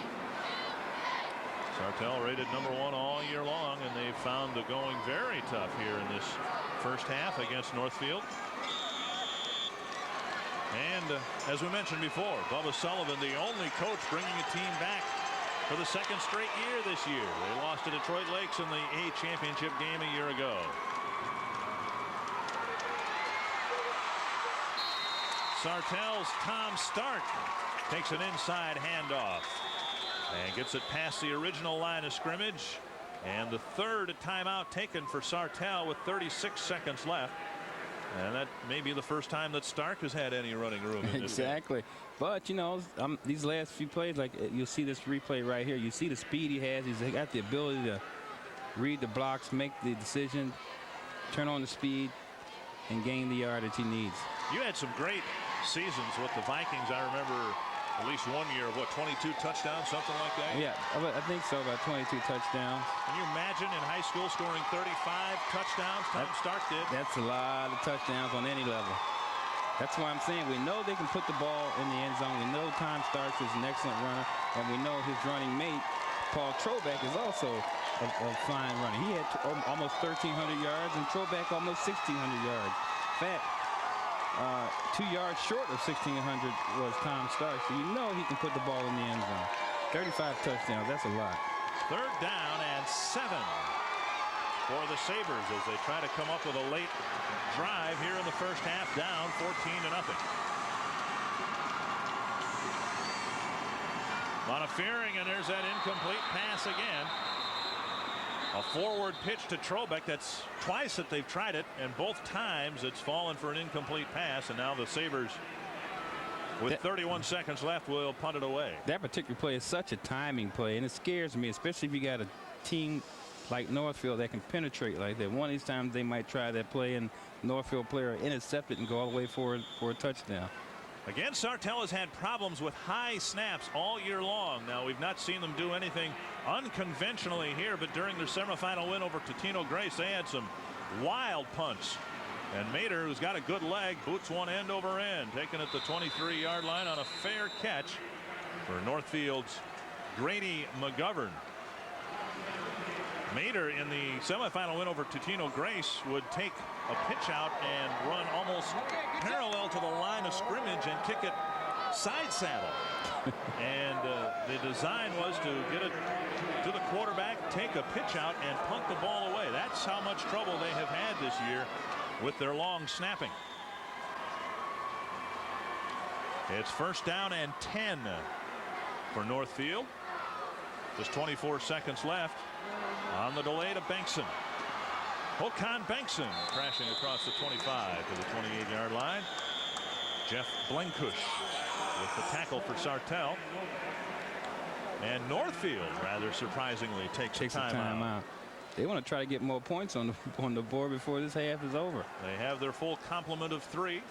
Sartell rated #1 all year long, and they've found the going very tough here in this first half against Northfield. And as we mentioned before, Bubba Sullivan, the only coach bringing a team back for the 2nd straight year this year. They lost to Detroit Lakes in the A championship game a year ago. Sartell's Tom Stark takes an inside handoff and gets it past the original line of scrimmage. And the 3rd timeout taken for Sartell with 36 seconds left. And that may be the first time that Stark has had any running room in this Exactly. game. But, you know, these last few plays, like you'll see this replay right here. You see the speed he has. He's got the ability to read the blocks, make the decision, turn on the speed, and gain the yardage he needs. You had some great seasons with the Vikings. I remember at least 1 year of, what, 22 touchdowns, something like that? Yeah, I think so, about 22 touchdowns. Can you imagine in high school scoring 35 touchdowns? Tom Stark did. That's a lot of touchdowns on any level. That's why I'm saying we know they can put the ball in the end zone. We know Tom Stark is an excellent runner, and we know his running mate, Paul Trobeck, is also a fine runner. He had almost 1,300 yards, and Trobeck almost 1,600 yards. In fact, 2 yards short of 1,600 was Tom Stark, so you know he can put the ball in the end zone. 35 touchdowns, that's a lot. 3rd down and 7 for the Sabres as they try to come up with a late drive here in the first half, down 14-0. A lot of fearing, and there's that incomplete pass again. A forward pitch to Trobeck. That's twice that they've tried it, and both times it's fallen for an incomplete pass, and now the Sabres, with 31 seconds left, will punt it away. That particular play is such a timing play, and it scares me, especially if you got a team like Northfield that can penetrate like that. One of these times they might try that play, and Northfield player intercept it and go all the way for a touchdown. Again, Sartell has had problems with high snaps all year long. Now, we've not seen them do anything unconventionally here, but during their semifinal win over Totino Grace, they had some wild punts. And Mater, who's got a good leg, boots one end over end, taken at the 23-yard line on a fair catch for Northfield's Grady McGovern. Mater in the semifinal win over Totino Grace would take a pitch out and run almost parallel to the line of scrimmage and kick it side saddle. And the design was to get it to the quarterback, take a pitch out, and punt the ball away. That's how much trouble they have had this year with their long snapping. It's 1st down and 10 for Northfield. Just 24 seconds left on the delay to Bengtson. Håkan Bengtson crashing across the 25 to the 28-yard line. Jeff Blenkush with the tackle for Sartell. And Northfield, rather surprisingly, takes a timeout. They want to try to get more points on the board before this half is over. They have their full complement of 3.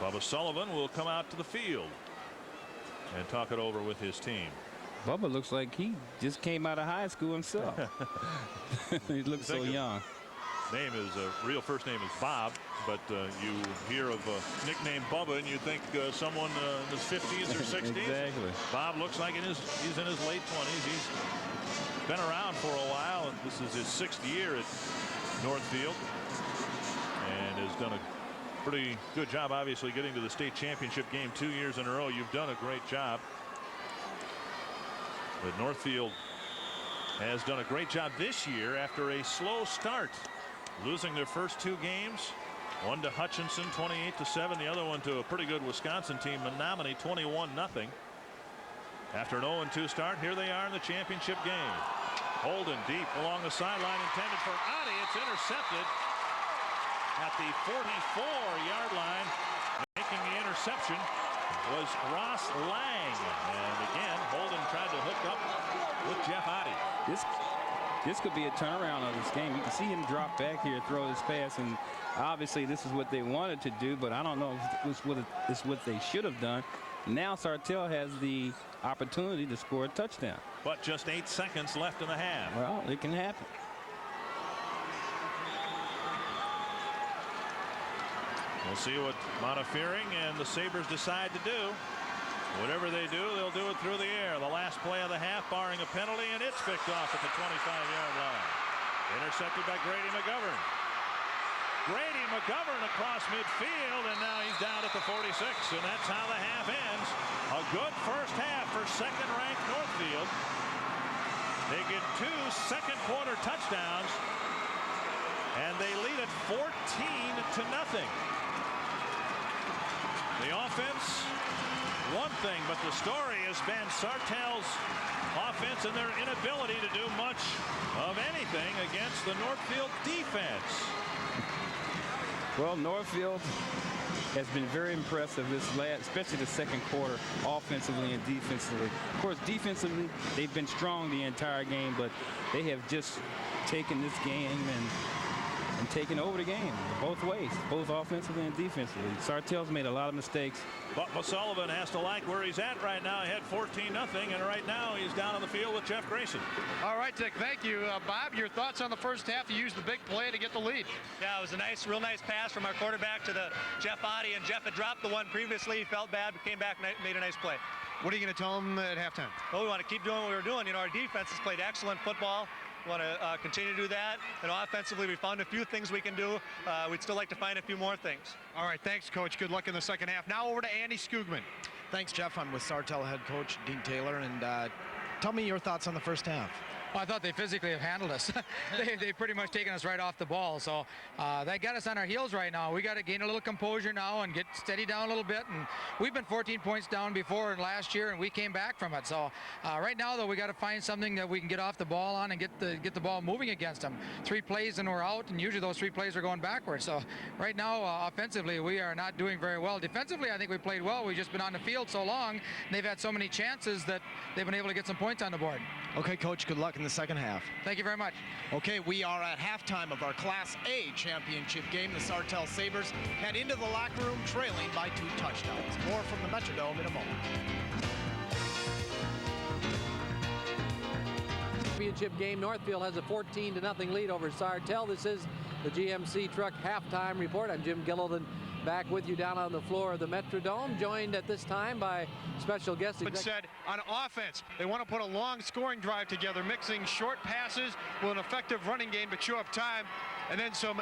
Bubba Sullivan will come out to the field and talk it over with his team. Bubba looks like he just came out of high school himself. He looks so young. Name is real first name is Bob, but you hear of a nickname Bubba and you think someone in his 50s or 60s. Exactly. Bob looks like he's in his late 20s. He's been around for a while, and this is his 6th year at Northfield, and has done a pretty good job, obviously, getting to the state championship game 2 years in a row. You've done a great job. But Northfield has done a great job this year after a slow start, losing their first 2 games. One to Hutchinson, 28-7. The other one to a pretty good Wisconsin team, Menominee, 21-0. After an 0-2 start, here they are in the championship game. Holden deep along the sideline, intended for Adi. It's intercepted at the 44-yard line. Making the interception was Ross Lang, and again Holden tried to hook up with Jeff Adi. This could be a turnaround of this game. You can see him drop back here, throw this pass, and obviously this is what they wanted to do, but I don't know if it's what they should have done. Now Sartell has the opportunity to score a touchdown. But just 8 seconds left in the half. Well, it can happen. We'll see what Montefiore and the Sabres decide to do. Whatever they do, they'll do it through the air. The last play of the half, barring a penalty, and it's picked off at the 25-yard line. Intercepted by Grady McGovern. Grady McGovern across midfield, and now he's down at the 46, and that's how the half ends. A good first half for second-ranked Northfield. They get 2 second-quarter touchdowns, and they lead at 14-0. The offense, one thing, but the story has been Sartell's offense and their inability to do much of anything against the Northfield defense. Well, Northfield has been very impressive this last, especially the second quarter, offensively and defensively. Of course, defensively, they've been strong the entire game, but they have just taken this game and taken over the game both ways, both offensively and defensively. Sartell's made a lot of mistakes. But Sullivan has to like where he's at right now. He had 14-0, and right now he's down on the field with Jeff Grayson. All right, Dick, thank you. Bob, your thoughts on the first half? You used the big play to get the lead. Yeah, it was a real nice pass from our quarterback to the Jeff Adi, and Jeff had dropped the one previously. He felt bad, but came back and made a nice play. What are you going to tell him at halftime? Well, we want to keep doing what we were doing. You know, our defense has played excellent football. We want to continue to do that. And offensively, we found a few things we can do. We'd still like to find a few more things. All right, thanks, Coach. Good luck in the second half. Now over to Andy Skugman. Thanks, Jeff. I'm with Sartell head coach Dean Taylor, and tell me your thoughts on the first half. Well, I thought they physically have handled us. they pretty much taken us right off the ball. So that got us on our heels right now. We got to gain a little composure now and get steady down a little bit. And we've been 14 points down before last year, and we came back from it. So right now, though, we got to find something that we can get off the ball on and get the ball moving against them. 3 plays and we're out, and usually those 3 plays are going backwards. So right now, offensively, we are not doing very well. Defensively, I think we played well. We've just been on the field so long, and they've had so many chances that they've been able to get some points on the board. Okay, Coach, good luck in the second half. Thank you very much. Okay, we are at halftime of our Class A championship game. The Sartell Sabres head into the locker room trailing by 2 touchdowns. More from the Metrodome in a moment. Championship game. Northfield has a 14-0 lead over Sartell. This is the GMC Truck halftime report. I'm Jim Gilliland, back with you down on the floor of the Metrodome, joined at this time by special guest. But said on offense, they want to put a long scoring drive together, mixing short passes with an effective running game to chew up time, and then some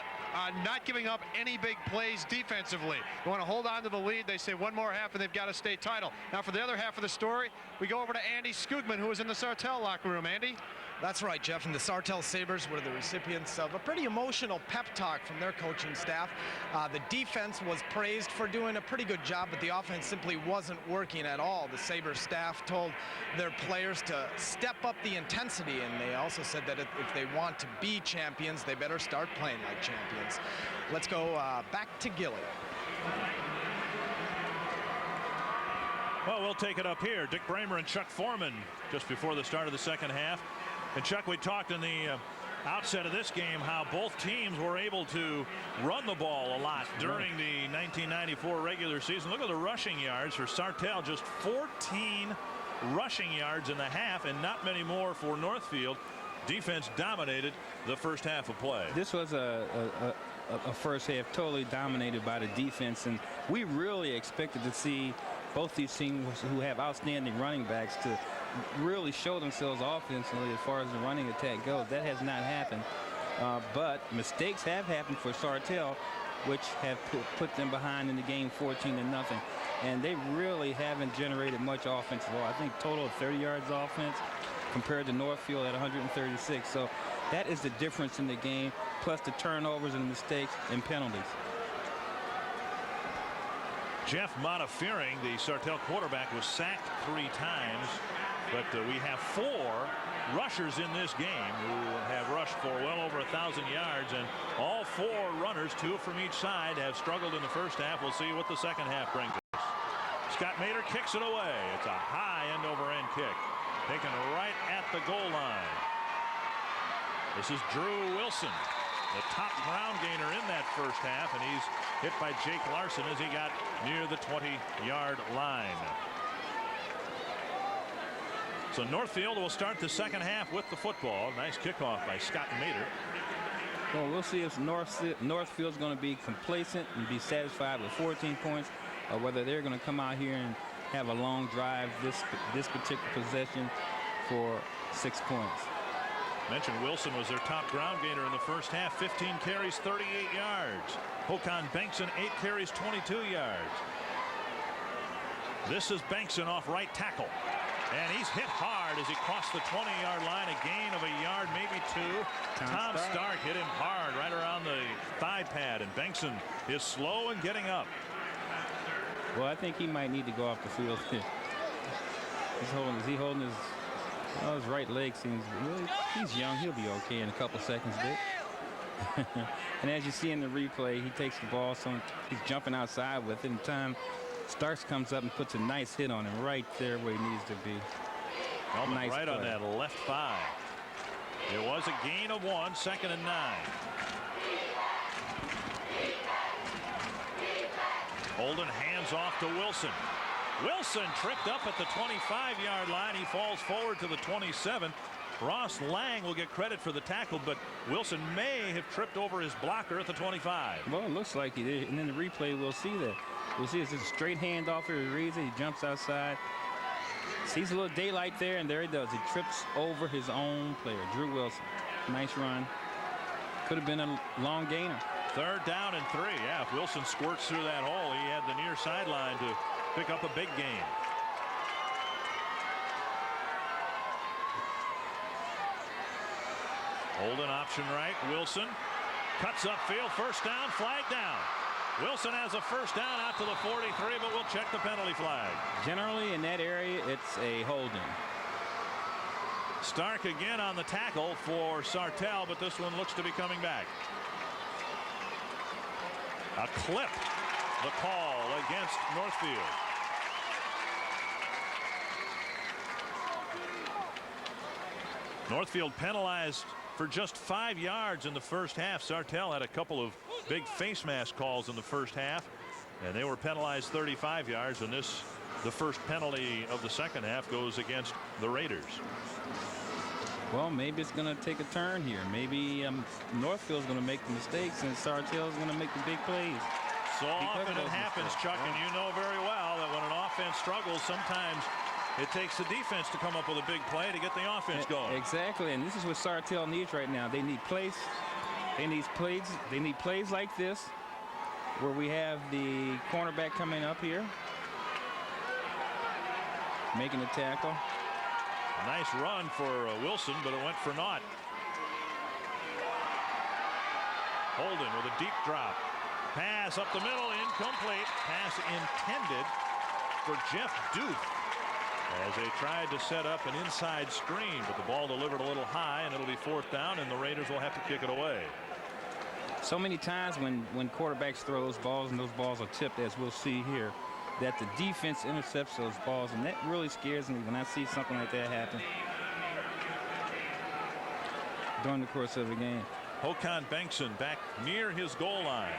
not giving up any big plays defensively. They want to hold on to the lead. They say one more half and they've got a state title. Now for the other half of the story, we go over to Andy Skugman, who was in the Sartell locker room. Andy? That's right, Jeff, and the Sartell Sabres were the recipients of a pretty emotional pep talk from their coaching staff. The defense was praised for doing a pretty good job, but the offense simply wasn't working at all. The Sabres staff told their players to step up the intensity, and they also said that if they want to be champions, they better start playing like champions. Let's go back to Gilly. Well, we'll take it up here. Dick Bramer and Chuck Foreman just before the start of the second half. And Chuck, we talked in the outset of this game how both teams were able to run the ball a lot during the 1994 regular season. Look at the rushing yards for Sartell, just 14 rushing yards in the half, and not many more for Northfield. Defense dominated the first half of play. This was a first half totally dominated by the defense, and we really expected to see both these teams who have outstanding running backs to really show themselves offensively as far as the running attack goes. That has not happened, but mistakes have happened for Sartell, which have put them behind in the game 14-0, and they really haven't generated much offense at all. I think total of 30 yards offense compared to Northfield at 136. So that is the difference in the game, plus the turnovers and mistakes and penalties. Jeff Montefiore, the Sartell quarterback, was sacked 3 times. But we have 4 rushers in this game who have rushed for well over 1,000 yards, and all 4 runners, 2 from each side, have struggled in the first half. We'll see what the second half brings us. Scott Mater kicks it away. It's a high end-over-end kick, taken right at the goal line. This is Drew Wilson, the top ground gainer in that first half, and he's hit by Jake Larson as he got near the 20-yard line. So Northfield will start the second half with the football. Nice kickoff by Scott Mater. Well, we'll see if Northfield's going to be complacent and be satisfied with 14 points, or whether they're going to come out here and have a long drive this particular possession for 6 points. Mentioned Wilson was their top ground gainer in the first half. 15 carries, 38 yards. Håkon Bengtsson, 8 carries, 22 yards. This is Bengtsson off right tackle. And he's hit hard as he crossed the 20-yard line, a gain of a yard, maybe 2. Tom Stark hit him hard right around the thigh pad, and Bengtsson is slow in getting up. Well, I think he might need to go off the field. Is he holding his right leg? Seems he's young. He'll be okay in a couple seconds, Dick. And as you see in the replay, he takes the ball, so he's jumping outside with it in time. Starks comes up and puts a nice hit on him right there where he needs to be. Nice right play on that left thigh. It was a gain of 1, 2nd and 9. Holden hands off to Wilson. Wilson tripped up at the 25-yard line. He falls forward to the 27. Ross Lang will get credit for the tackle, but Wilson may have tripped over his blocker at the 25. Well, it looks like he did, and in the replay we'll see that. We'll see it's just a straight handoff here. He reads it, he jumps outside, sees a little daylight there, and there he does. He trips over his own player, Drew Wilson. Nice run. Could have been a long gainer. 3rd down and 3. Yeah, if Wilson squirts through that hole, he had the near sideline to pick up a big gain. Holden option right. Wilson cuts upfield. 1st down. Flag down. Wilson has a 1st down out to the 43, but we'll check the penalty flag. Generally in that area, it's a holding. Stark again on the tackle for Sartell, but this one looks to be coming back. A clip, the call against Northfield. Northfield penalized for just 5 yards in the 1st half. Sartell had a couple of big face mask calls in the 1st half, and they were penalized 35 yards. And this, the first penalty of the 2nd half, goes against the Raiders. Well, maybe it's going to take a turn here. Maybe Northfield's going to make the mistakes, and Sartell's going to make the big plays. So often it happens, Chuck, and you know very well that when an offense struggles, sometimes it takes the defense to come up with a big play to get the offense going. Exactly, and this is what Sartell needs right now. They need plays. They need plays like this, where we have the cornerback coming up here, making the tackle. A nice run for Wilson, but it went for naught. Holden with a deep drop. Pass up the middle, incomplete. Pass intended for Jeff Duke as they tried to set up an inside screen, but the ball delivered a little high, and it'll be 4th down, and the Raiders will have to kick it away. So many times when quarterbacks throw those balls and those balls are tipped, as we'll see here, that the defense intercepts those balls, and that really scares me when I see something like that happen during the course of the game. Håkan Bengtsson back near his goal line.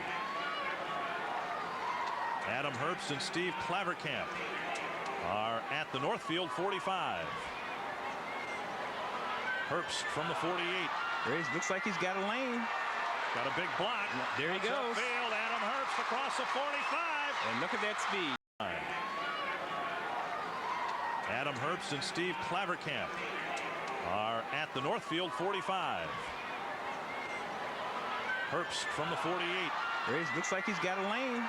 Adam Herbst and Steve Claverkamp are at the Northfield 45. Herbst from the 48. Looks like he's got a lane. Got a big block. There he goes. Upfield, Adam Herbst across the 45. And look at that speed. Adam Herbst and Steve Claverkamp are at the Northfield 45. Herbst from the 48. Looks like he's got a lane.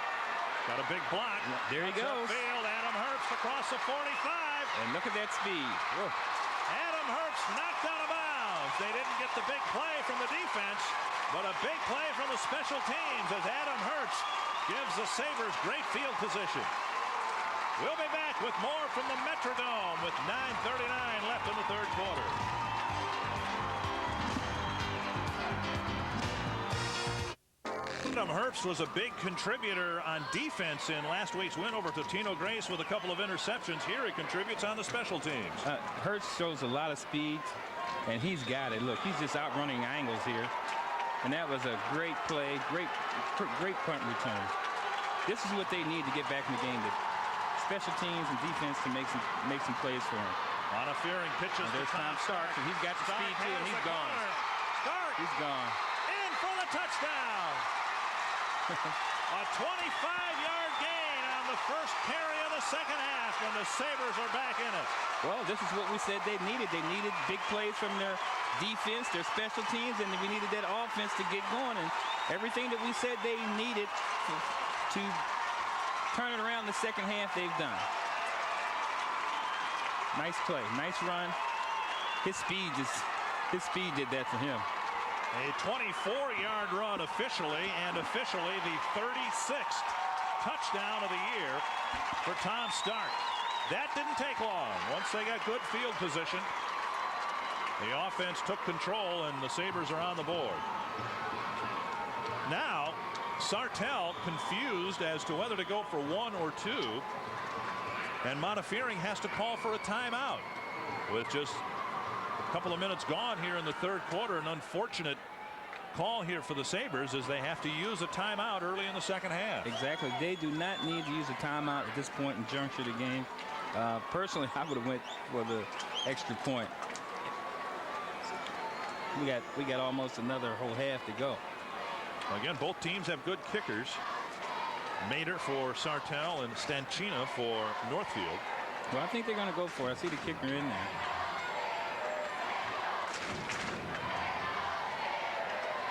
Got a big block. There he goes. Upfield, Adam Herbst across the 45. And look at that speed. Whoa. Adam Herbst knocked out of bounds. They didn't get the big play from the defense, but a big play from the special teams as Adam Herbst gives the Sabres great field position. We'll be back with more from the Metrodome with 9:39 left in the 3rd quarter. Adam Herbst was a big contributor on defense in last week's win over Totino Grace with a couple of interceptions. Here he contributes on the special teams. Herbst shows a lot of speed, and he's got it. Look, he's just outrunning angles here. And that was a great play, great punt return. This is what they need to get back in the game. The special teams and defense to make some plays for him. Montefiore pitches. There's Tom Stark, and he's got the speed too, and he's gone. Stark. He's gone. In for the touchdown. A 25-yard gain on the first carry of the 2nd half when the Sabres are back in it. Well, this is what we said they needed. They needed big plays from their defense, their special teams, and we needed that offense to get going. And everything that we said they needed to turn it around the 2nd half, they've done. Nice play, nice run. His speed did that for him. A 24-yard run officially, and officially the 36th touchdown of the year for Tom Stark. That didn't take long. Once they got good field position, the offense took control, and the Sabres are on the board. Now, Sartell confused as to whether to go for 1 or 2, and Montefiore has to call for a timeout with just a couple of minutes gone here in the 3rd quarter. An unfortunate call here for the Sabres as they have to use a timeout early in the 2nd half. Exactly. They do not need to use a timeout at this point in juncture of the game. Personally, I would have went for the extra point. We got almost another whole half to go. Again, both teams have good kickers. Mater for Sartell and Stanchina for Northfield. Well, I think they're going to go for it. I see the kicker in there.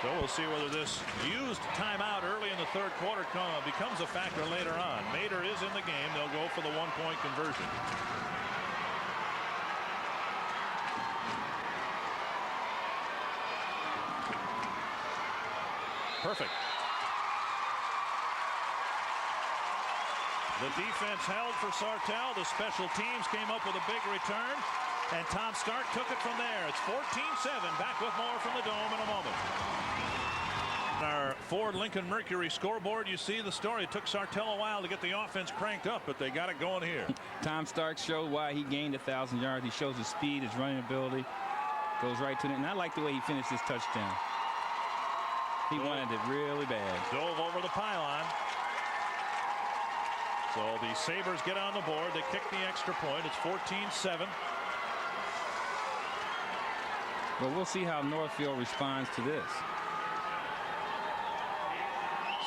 So we'll see whether this used timeout early in the third quarter becomes a factor later on. Mater is in the game. They'll go for the 1-point conversion. Perfect. The defense held for Sartell. The special teams came up with a big return, and Tom Stark took it from there. It's 14-7. Back with more from the Dome in a moment. Our Ford Lincoln Mercury scoreboard, you see the story. It took Sartell a while to get the offense cranked up, but they got it going here. Tom Stark showed why he gained 1,000 yards. He shows his speed, his running ability, goes right to it. And I like the way he finished this touchdown. He wanted it really bad. Dove over the pylon. So the Sabres get on the board. They kick the extra point. It's 14-7. Well, we'll see how Northfield responds to this.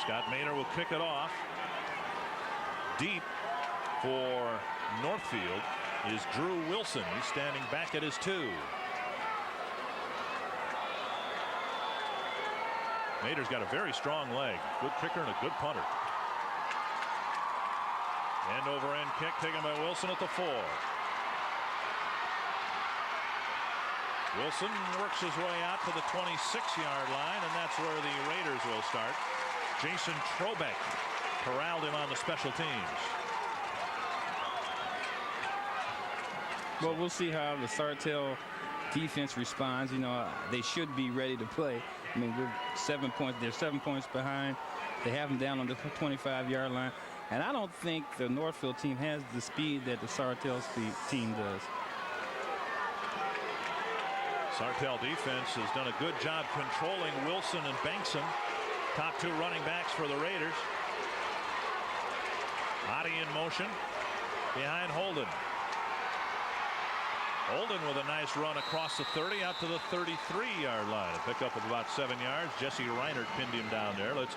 Scott Maynor will kick it off. Deep for Northfield is Drew Wilson. He's standing back at his 2. Mater's got a very strong leg. Good kicker and a good punter. End over end kick taken by Wilson at the 4. Wilson works his way out to the 26-yard line, and that's where the Raiders will start. Jason Trobeck corralled him on the special teams. Well, we'll see how the Sartell defense responds. You know, they should be ready to play. I mean, we're 7 points. They're 7 points behind. They have them down on the 25-yard line. And I don't think the Northfield team has the speed that the Sartell team does. Sartell defense has done a good job controlling Wilson and Bankson, top 2 running backs for the Raiders. Adi in motion behind Holden. Holden with a nice run across the 30 out to the 33-yard line. A pickup of about 7 yards. Jesse Reinert pinned him down there. Let's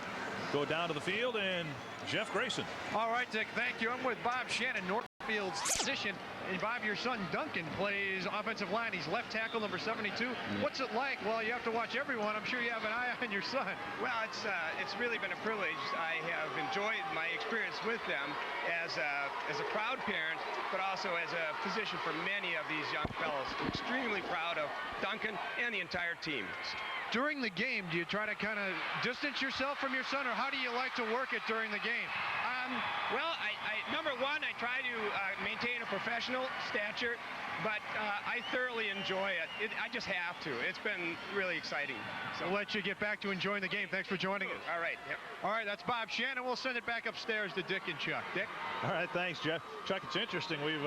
go down to the field and Jeff Grayson. All right, Dick, thank you. I'm with Bob Shannon, Northfield's position. And Bob, your son Duncan plays offensive line. He's left tackle number 72. What's it like? Well, you have to watch everyone. I'm sure you have an eye on your son. Well, it's really been a privilege. I have enjoyed my experience with them as a proud parent, but also as a physician for many of these young fellows. I'm extremely proud of Duncan and the entire team. During the game, do you try to kind of distance yourself from your son, or how do you like to work it during the game? Well, number one, I try to maintain a professional stature, but I thoroughly enjoy it. I just have to. It's been really exciting. So we'll let you get back to enjoying the game. Thanks for joining us. All right. Yep. All right, that's Bob Shannon. We'll send it back upstairs to Dick and Chuck. Dick? All right, thanks, Jeff. Chuck, it's interesting. We've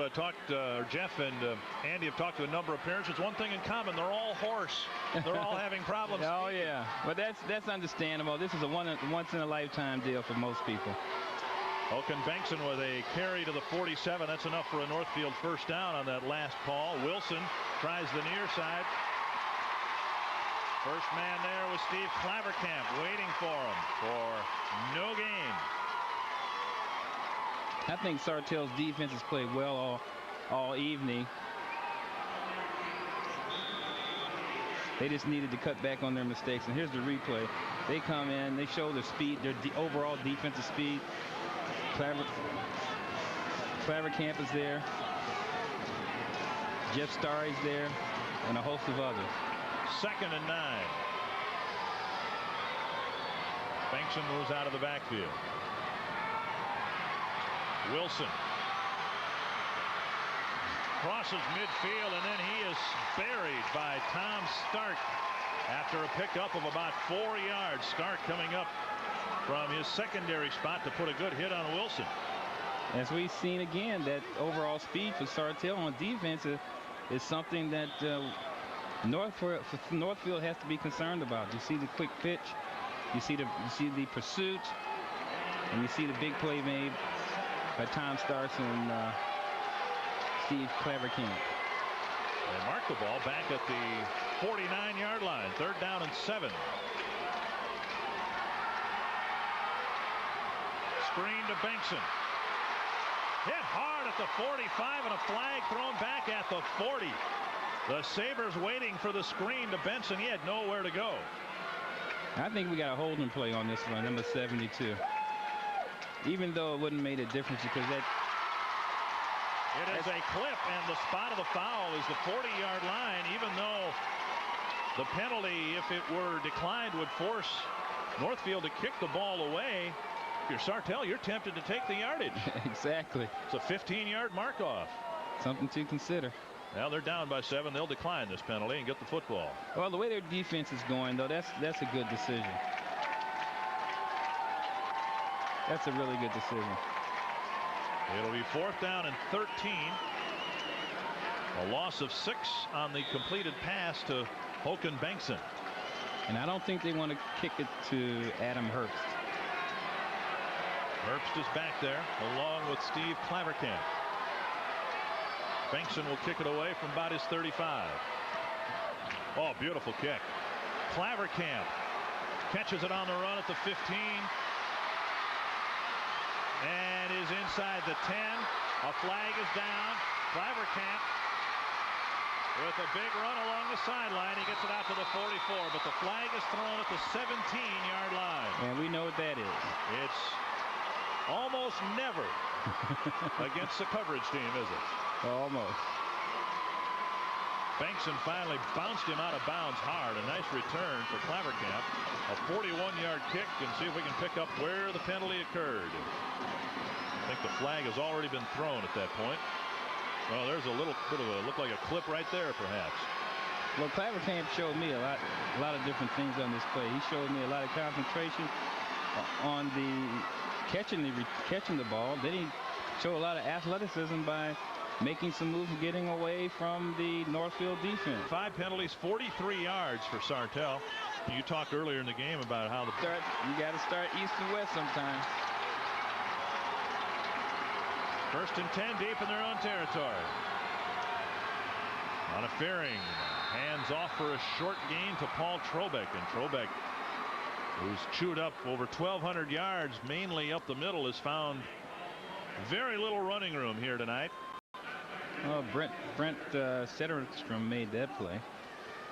Jeff and Andy have talked to a number of parents. It's one thing in common. They're all hoarse. They're all having problems. Oh, yeah. But that's understandable. This is a once-in-a-lifetime deal for most people. Oaken Bankson with a carry to the 47. That's enough for a Northfield first down on that last call. Wilson tries the near side. First man there was Steve Clavercamp waiting for him for no gain. I think Sartell's defense has played well all evening. They just needed to cut back on their mistakes. And here's the replay. They come in, they show their speed, their overall defensive speed. Clavercamp is there. Jeff Starry's there, and a host of others. 2nd and 9. Bankson moves out of the backfield. Wilson crosses midfield, and then he is buried by Tom Stark after a pickup of about 4 yards. Stark coming up from his secondary spot to put a good hit on Wilson. As we've seen again, that overall speed for Sartell on defense is something that Northfield has to be concerned about. You see the quick pitch, you see the pursuit, and you see the big play made by Tom Starks and Steve Clavercamp. They mark the ball back at the 49-yard line. 3rd down and 7. Screen to Bankson. Hit hard at the 45 and a flag thrown back at the 40. The Sabres waiting for the screen to Benson. He had nowhere to go. I think we got a holding play on this one, number 72. Even though it wouldn't make a difference because that. It is a clip, and the spot of the foul is the 40-yard line, even though the penalty, if it were declined, would force Northfield to kick the ball away. If you're Sartell, you're tempted to take the yardage. Exactly. It's a 15-yard mark off. Something to consider. Well, they're down by 7. They'll decline this penalty and get the football. Well, the way their defense is going, though, that's a good decision. That's a really good decision. It'll be 4th down and 13. A loss of 6 on the completed pass to Håkan Bengtsson. And I don't think they want to kick it to Adam Herbst. Herbst is back there along with Steve Klaverkamp. Bengtsson will kick it away from about his 35. Oh, beautiful kick. Klaverkamp catches it on the run at the 15 and is inside the 10. A flag is down. Klaverkamp with a big run along the sideline. He gets it out to the 44, but the flag is thrown at the 17-yard line. And we know what that is. It's almost never against the coverage team, is it? Almost. Bengtsson finally bounced him out of bounds hard. A nice return for Klaverkamp. A 41-yard kick, and see if we can pick up where the penalty occurred. I think the flag has already been thrown at that point. Well, there's a little bit of a look like a clip right there, perhaps. Well, Klaverkamp showed me a lot of different things on this play. He showed me a lot of concentration on the catching the ball. Then he showed a lot of athleticism by making some moves and getting away from the Northfield defense. 5 penalties, 43 yards for Sartell. You talked earlier in the game about how you got to start east and west sometimes. 1st and 10 deep in their own territory. Montefering hands off for a short gain to Paul Trobeck, and Trobeck, who's chewed up over 1,200 yards mainly up the middle, has found very little running room here tonight. Oh, Brent Setterstrom made that play.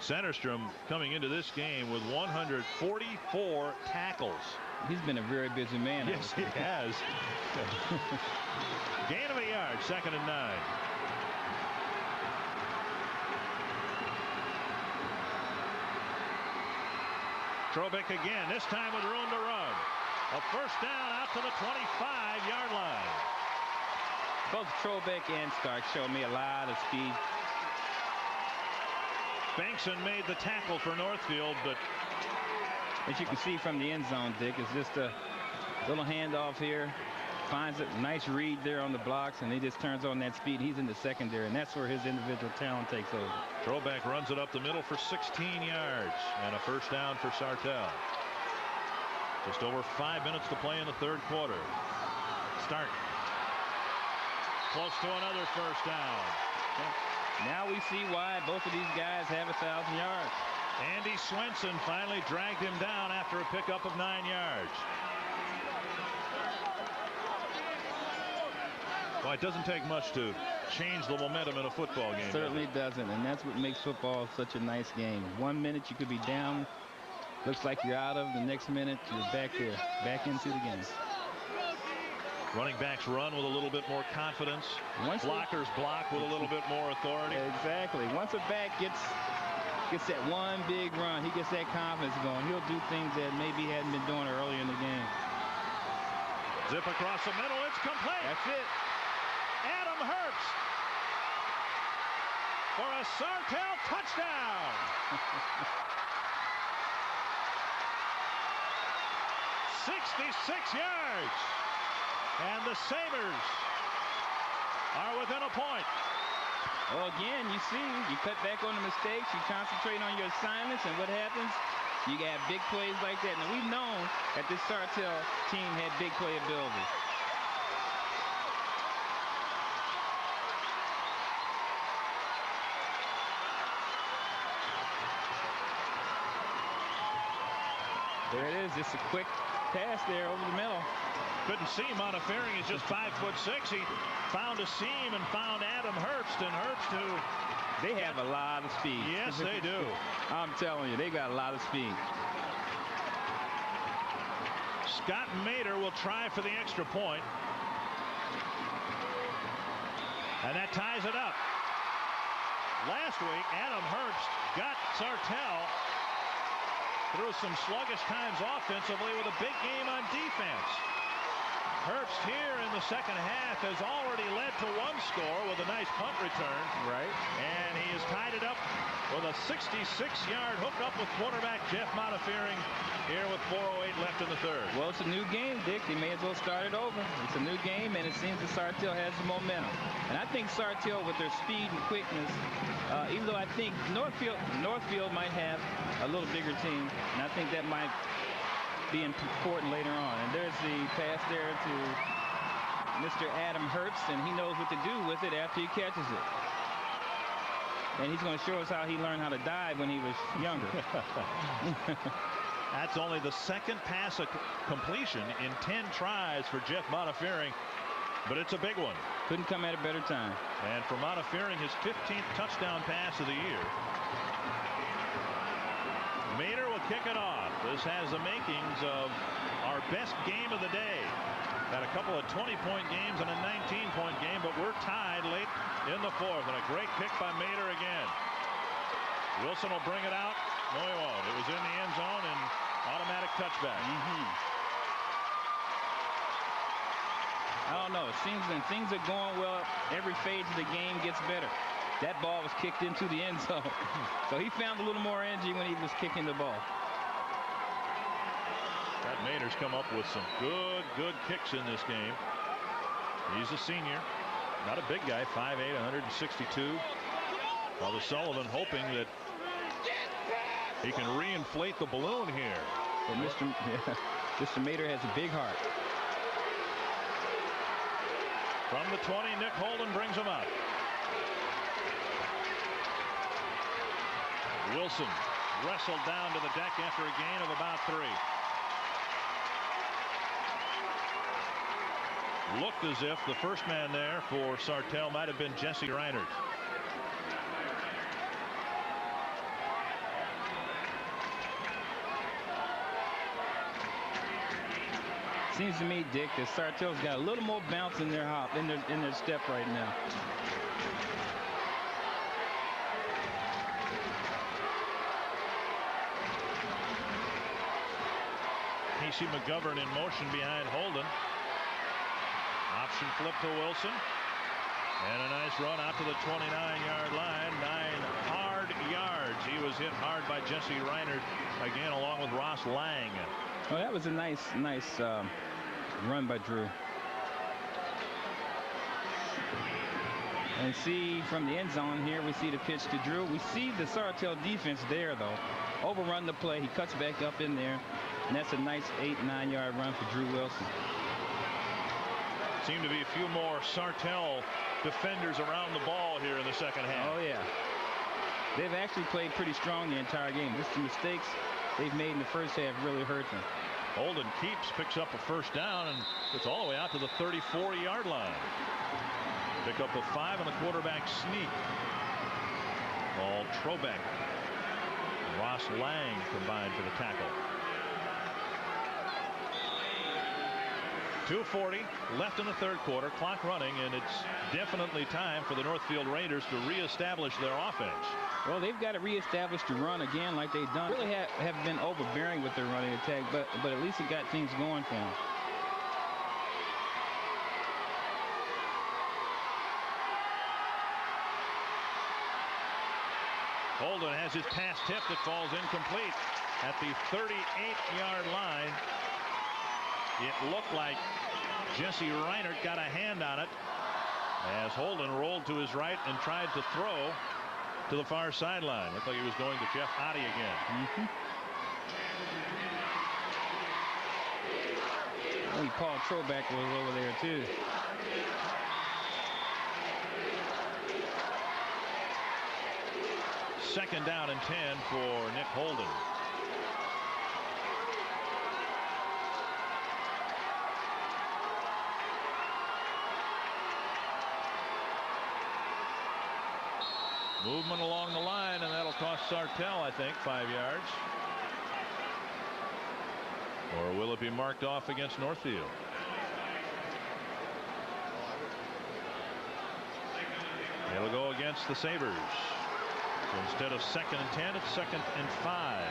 Setterstrom coming into this game with 144 tackles. He's been a very busy man. Yes, he has. Gain of a yard, 2nd and 9. Trobeck again, this time with room to run. A 1st down out to the 25-yard line. Both Trobeck and Stark showed me a lot of speed. Bengtsson made the tackle for Northfield, but as you can see from the end zone, Dick, it's just a little handoff here. Finds a nice read there on the blocks, and he just turns on that speed. He's in the secondary, and that's where his individual talent takes over. Trobeck runs it up the middle for 16 yards and a 1st down for Sartell. Just over 5 minutes to play in the 3rd quarter. Stark close to another 1st down. Now we see why both of these guys have 1,000 yards. Andy Swenson finally dragged him down after a pickup of 9 yards. Well, it doesn't take much to change the momentum in a football game. Certainly doesn't, and that's what makes football such a nice game. 1 minute you could be down, looks like you're out of. The next minute you're back there, back into the game. Running backs run with a little bit more confidence. Blockers block with a little bit more authority. Exactly. Once a back gets that one big run, he gets that confidence going. He'll do things that maybe he hadn't been doing earlier in the game. Zip across the middle. It's complete. That's it. Adam Herbst for a Sartell touchdown. 66 yards. And the Sabres are within a point. Well, again, you see, you cut back on the mistakes, you concentrate on your assignments, and what happens? You got big plays like that. Now, we've known that this Sartell team had big playability. There it is, just a quick pass there over the middle. Couldn't see Montefering is just 5'6". He found a seam and found Adam Herbst, and Herbst, who they have a lot of speed. Yes, they do. I'm telling you, they got a lot of speed. Scott Mater will try for the extra point. And that ties it up. Last week, Adam Herbst got Sartell through some sluggish times offensively with a big game on defense. Herbst here in the second half has already led to one score with a nice punt return. Right. And he has tied it up with a 66-yard hookup with quarterback Jeff Montefiore here with 4:08 left in the third. Well, it's a new game, Dick. They may as well start it over. It's a new game, and it seems that Sartell has the momentum. And I think Sartell, with their speed and quickness, even though I think Northfield might have a little bigger team, and I think that might be important later on. And there's the pass there to Mr. Adam Herbst, and he knows what to do with it after he catches it. And he's going to show us how he learned how to dive when he was younger. That's only the second pass completion in 10 tries for Jeff Montefiore, but it's a big one. Couldn't come at a better time. And for Montefiore, his 15th touchdown pass of the year. Mater will kick it off. This has the makings of our best game of the day. Had a couple of 20-point games and a 19-point game, but we're tied late in the fourth. And a great kick by Mater again. Wilson will bring it out. No, he won't. It was in the end zone and automatic touchback. I don't know. It seems when things are going well, every phase of the game gets better. That ball was kicked into the end zone. So he found a little more energy when he was kicking the ball. That Mater's come up with some good kicks in this game. He's a senior. Not a big guy, 5'8", 162. Father Sullivan hoping that he can reinflate the balloon here. But Mr. Mater has a big heart. From the 20, Nick Holden brings him up. Wilson wrestled down to the deck after a gain of about 3. Looked as if the first man there for Sartell might have been Jesse Reinert. Seems to me, Dick, that Sartell's got a little more bounce in their hop, in their step right now. Casey McGovern in motion behind Holden. Option flip to Wilson. And a nice run out to the 29-yard line. 9 hard yards. He was hit hard by Jesse Reinert again, along with Ross Lang. Oh, that was a nice run by Drew. And see from the end zone here, we see the pitch to Drew. We see the Sartell defense there, though. Overrun the play. He cuts back up in there. And that's a nice 8-9 yard run for Drew Wilson. Seem to be a few more Sartell defenders around the ball here in the second half. Oh, yeah. They've actually played pretty strong the entire game. Just the mistakes they've made in the first half really hurt them. Holden picks up a first down, and it's all the way out to the 34-yard line. Pick up a 5 on the quarterback sneak. Ball Trobeck. Ross Lang combined for the tackle. 2:40 left in the third quarter, clock running, and it's definitely time for the Northfield Raiders to reestablish their offense. Well, they've got to reestablish the run again like they've done. Really have been overbearing with their running attack, but at least it got things going for them. Holden has his pass tipped. It falls incomplete at the 38-yard line. It looked like Jesse Reinert got a hand on it as Holden rolled to his right and tried to throw to the far sideline. Looked like he was going to Jeff Oddie again. I think Paul Trobeck was over there too. Second down and 10 for Nick Holden. Movement along the line, and that'll cost Sartell, I think, 5 yards. Or will it be marked off against Northfield? It'll go against the Sabres. So instead of 2nd and 10, it's 2nd and 5.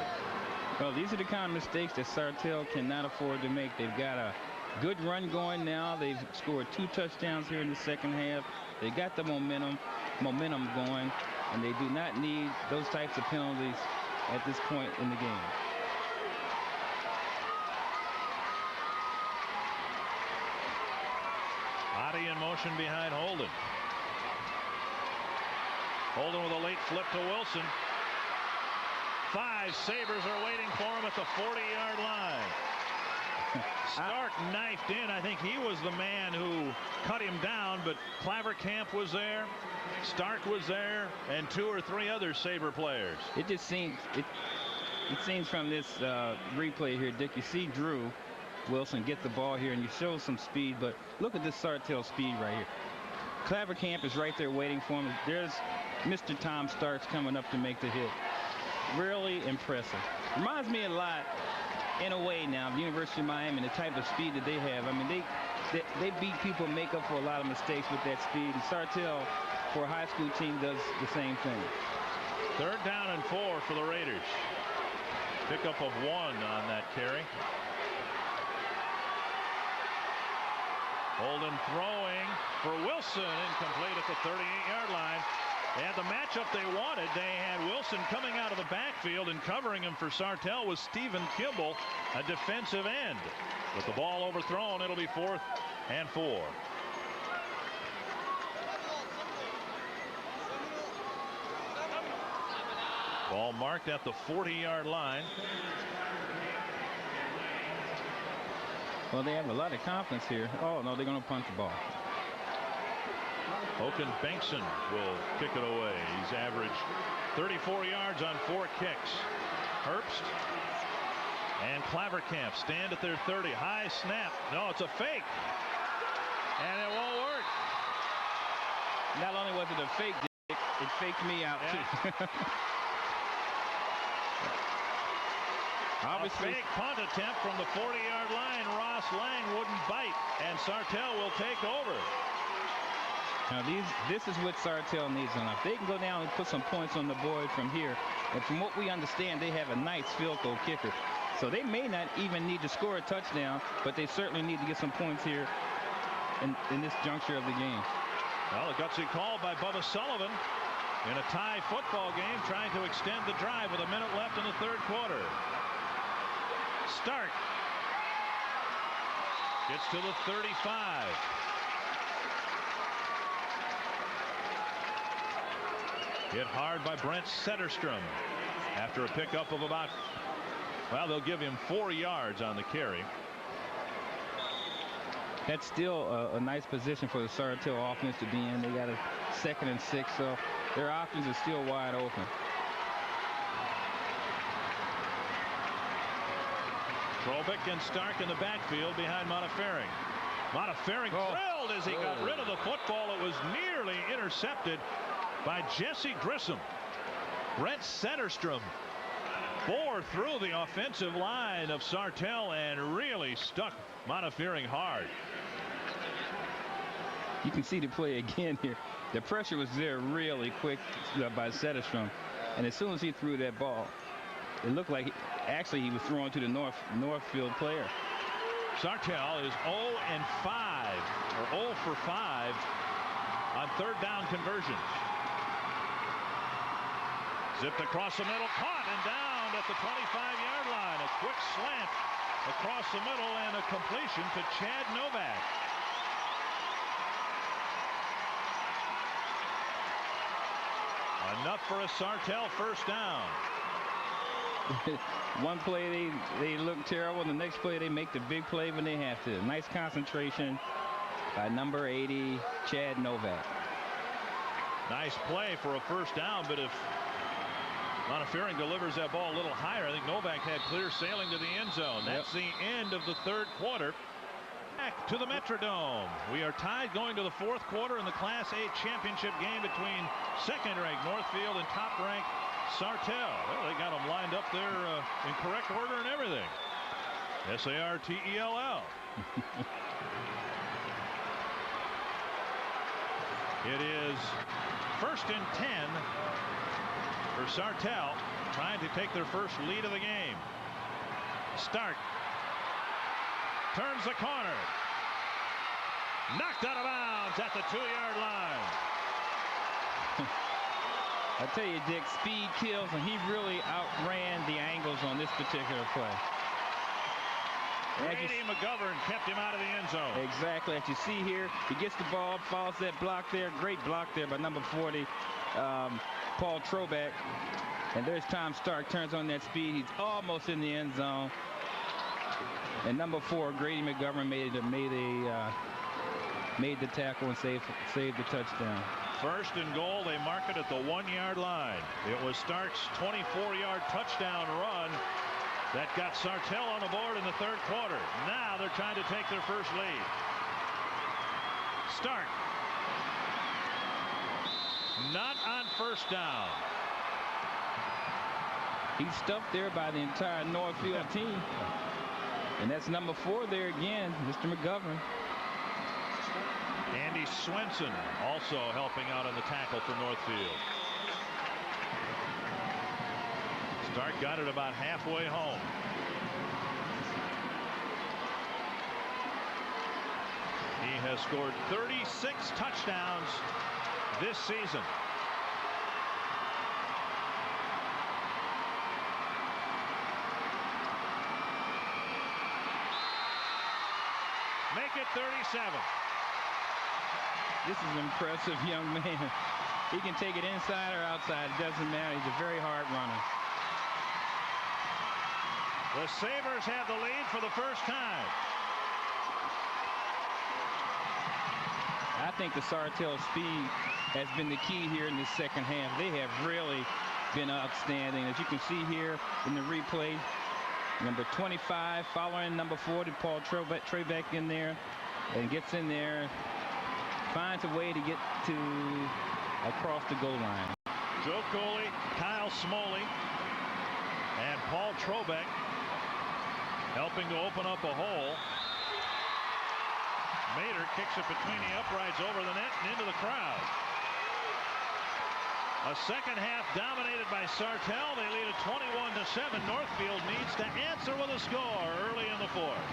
Well, these are the kind of mistakes that Sartell cannot afford to make. They've got a good run going now. They've scored 2 touchdowns here in the second half. They got the momentum going, and they do not need those types of penalties at this point in the game. Body in motion behind Holden. Holden with a late flip to Wilson. 5 Sabres are waiting for him at the 40-yard line. Stark knifed in. I think he was the man who cut him down, but Clavercamp was there, Stark was there, and 2 or 3 other Sabre players. It just seems it seems from this replay here, Dick, you see Drew Wilson get the ball here and you show some speed, but look at this Sartell speed right here. Clavercamp is right there waiting for him. There's Mr. Tom Starks coming up to make the hit. Really impressive. Reminds me a lot, in a way now, of the University of Miami and the type of speed that they have. I mean, they beat people, make up for a lot of mistakes with that speed. And Sartell, for a high school team, does the same thing. 3rd down and 4 for the Raiders. Pickup of 1 on that carry. Holden throwing for Wilson, incomplete at the 38-yard line. And the matchup they wanted, they had Wilson coming out of the backfield, and covering him for Sartell was Stephen Kimball, a defensive end. With the ball overthrown, it'll be 4th and 4. Ball marked at the 40-yard line. Well, they have a lot of confidence here. Oh, no, they're going to punt the ball. Oaken Bankson will kick it away. He's averaged 34 yards on 4 kicks. Herbst and Clavercamp stand at their 30. High snap. No, it's a fake. And it won't work. Not only was it a fake, Dick, it faked me out, too. Obviously, a fake punt attempt from the 40-yard line. Ross Lang wouldn't bite, and Sartell will take over. Now this is what Sartell needs enough. They can go down and put some points on the board from here. And from what we understand, they have a nice field goal kicker. So they may not even need to score a touchdown, but they certainly need to get some points here in this juncture of the game. Well, a gutsy call by Bubba Sullivan in a tie football game, trying to extend the drive with a minute left in the 3rd quarter. Stark gets to the 35. Hit hard by Brent Setterstrom after a pickup of about, well, they'll give him 4 yards on the carry. That's still a nice position for the Sartell offense to be in. They got a 2nd and 6, so their options are still wide open. Trobick and Stark in the backfield behind Montefering. Montefering drilled as he got rid of the football. It was nearly intercepted by Jesse Grissom. Brent Setterstrom bore through the offensive line of Sartell and really stuck Montefering hard. You can see the play again here. The pressure was there really quick by Setterstrom, and as soon as he threw that ball, it looked like he was thrown to the Northfield player. Sartell is 0 for 5 on 3rd down conversions. Zipped across the middle, caught and down at the 25-yard line. A quick slant across the middle and a completion to Chad Novak. Enough for a Sartell 1st down. One play they look terrible, and the next play they make the big play when they have to. Nice concentration by number 80, Chad Novak. Nice play for a 1st down, but if Montefering delivers that ball a little higher, I think Novak had clear sailing to the end zone. That's the end of the 3rd quarter. Back to the Metrodome. We are tied going to the 4th quarter in the Class A championship game between 2nd-ranked Northfield and top-ranked Sartell. Well, they got them lined up there in correct order and everything. Sartell. It is 1st and 10 for Sartell, trying to take their first lead of the game. Stark turns the corner. Knocked out of bounds at the 2-yard line. I tell you, Dick, speed kills, and he really outran the angles on this particular play. Grady McGovern kept him out of the end zone. Exactly. As you see here, he gets the ball, follows that block there. Great block there by number 40, Paul Trobeck. And there's Tom Stark, turns on that speed. He's almost in the end zone. And number 4, Grady McGovern made the tackle and saved the touchdown. 1st and goal. They mark it at the 1-yard line. It was Stark's 24-yard touchdown run that got Sartell on the board in the 3rd quarter. Now they're trying to take their first lead. Stark. Not on 1st down. He's stuffed there by the entire Northfield team. And that's number 4 there again, Mr. McGovern. Andy Swenson also helping out on the tackle for Northfield. Stark got it about halfway home. He has scored 36 touchdowns this season. Make it 37. This is an impressive young man. He can take it inside or outside. It doesn't matter. He's a very hard runner. The Sabres have the lead for the first time. I think the Sartell speed has been the key here in the 2nd half. They have really been outstanding. As you can see here in the replay, number 25 following number 40, Paul Trobeck in there, and gets in there, finds a way to get to across the goal line. Joe Coley, Kyle Smoley, and Paul Trobeck helping to open up a hole. Mader kicks it between the uprights over the net and into the crowd. A 2nd half dominated by Sartell. They lead at 21-7. Northfield needs to answer with a score early in the 4th.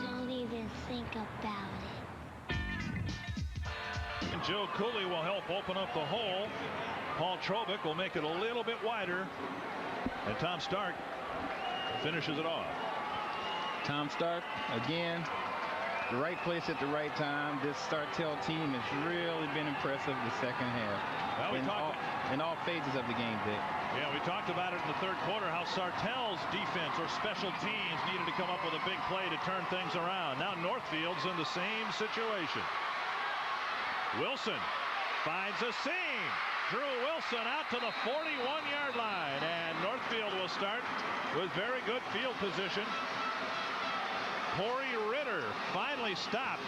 Don't even think about it. And Joe Cooley will help open up the hole. Paul Trobeck will make it a little bit wider. And Tom Stark finishes it off. Tom Stark, again, the right place at the right time. This Sartell team has really been impressive the 2nd half. Well, in all phases of the game, Dick. Yeah, we talked about it in the 3rd quarter, how Sartell's defense or special teams needed to come up with a big play to turn things around. Now Northfield's in the same situation. Wilson finds a seam. Drew Wilson out to the 41-yard line, and Northfield will start with very good field position. Corey Ritter finally stopped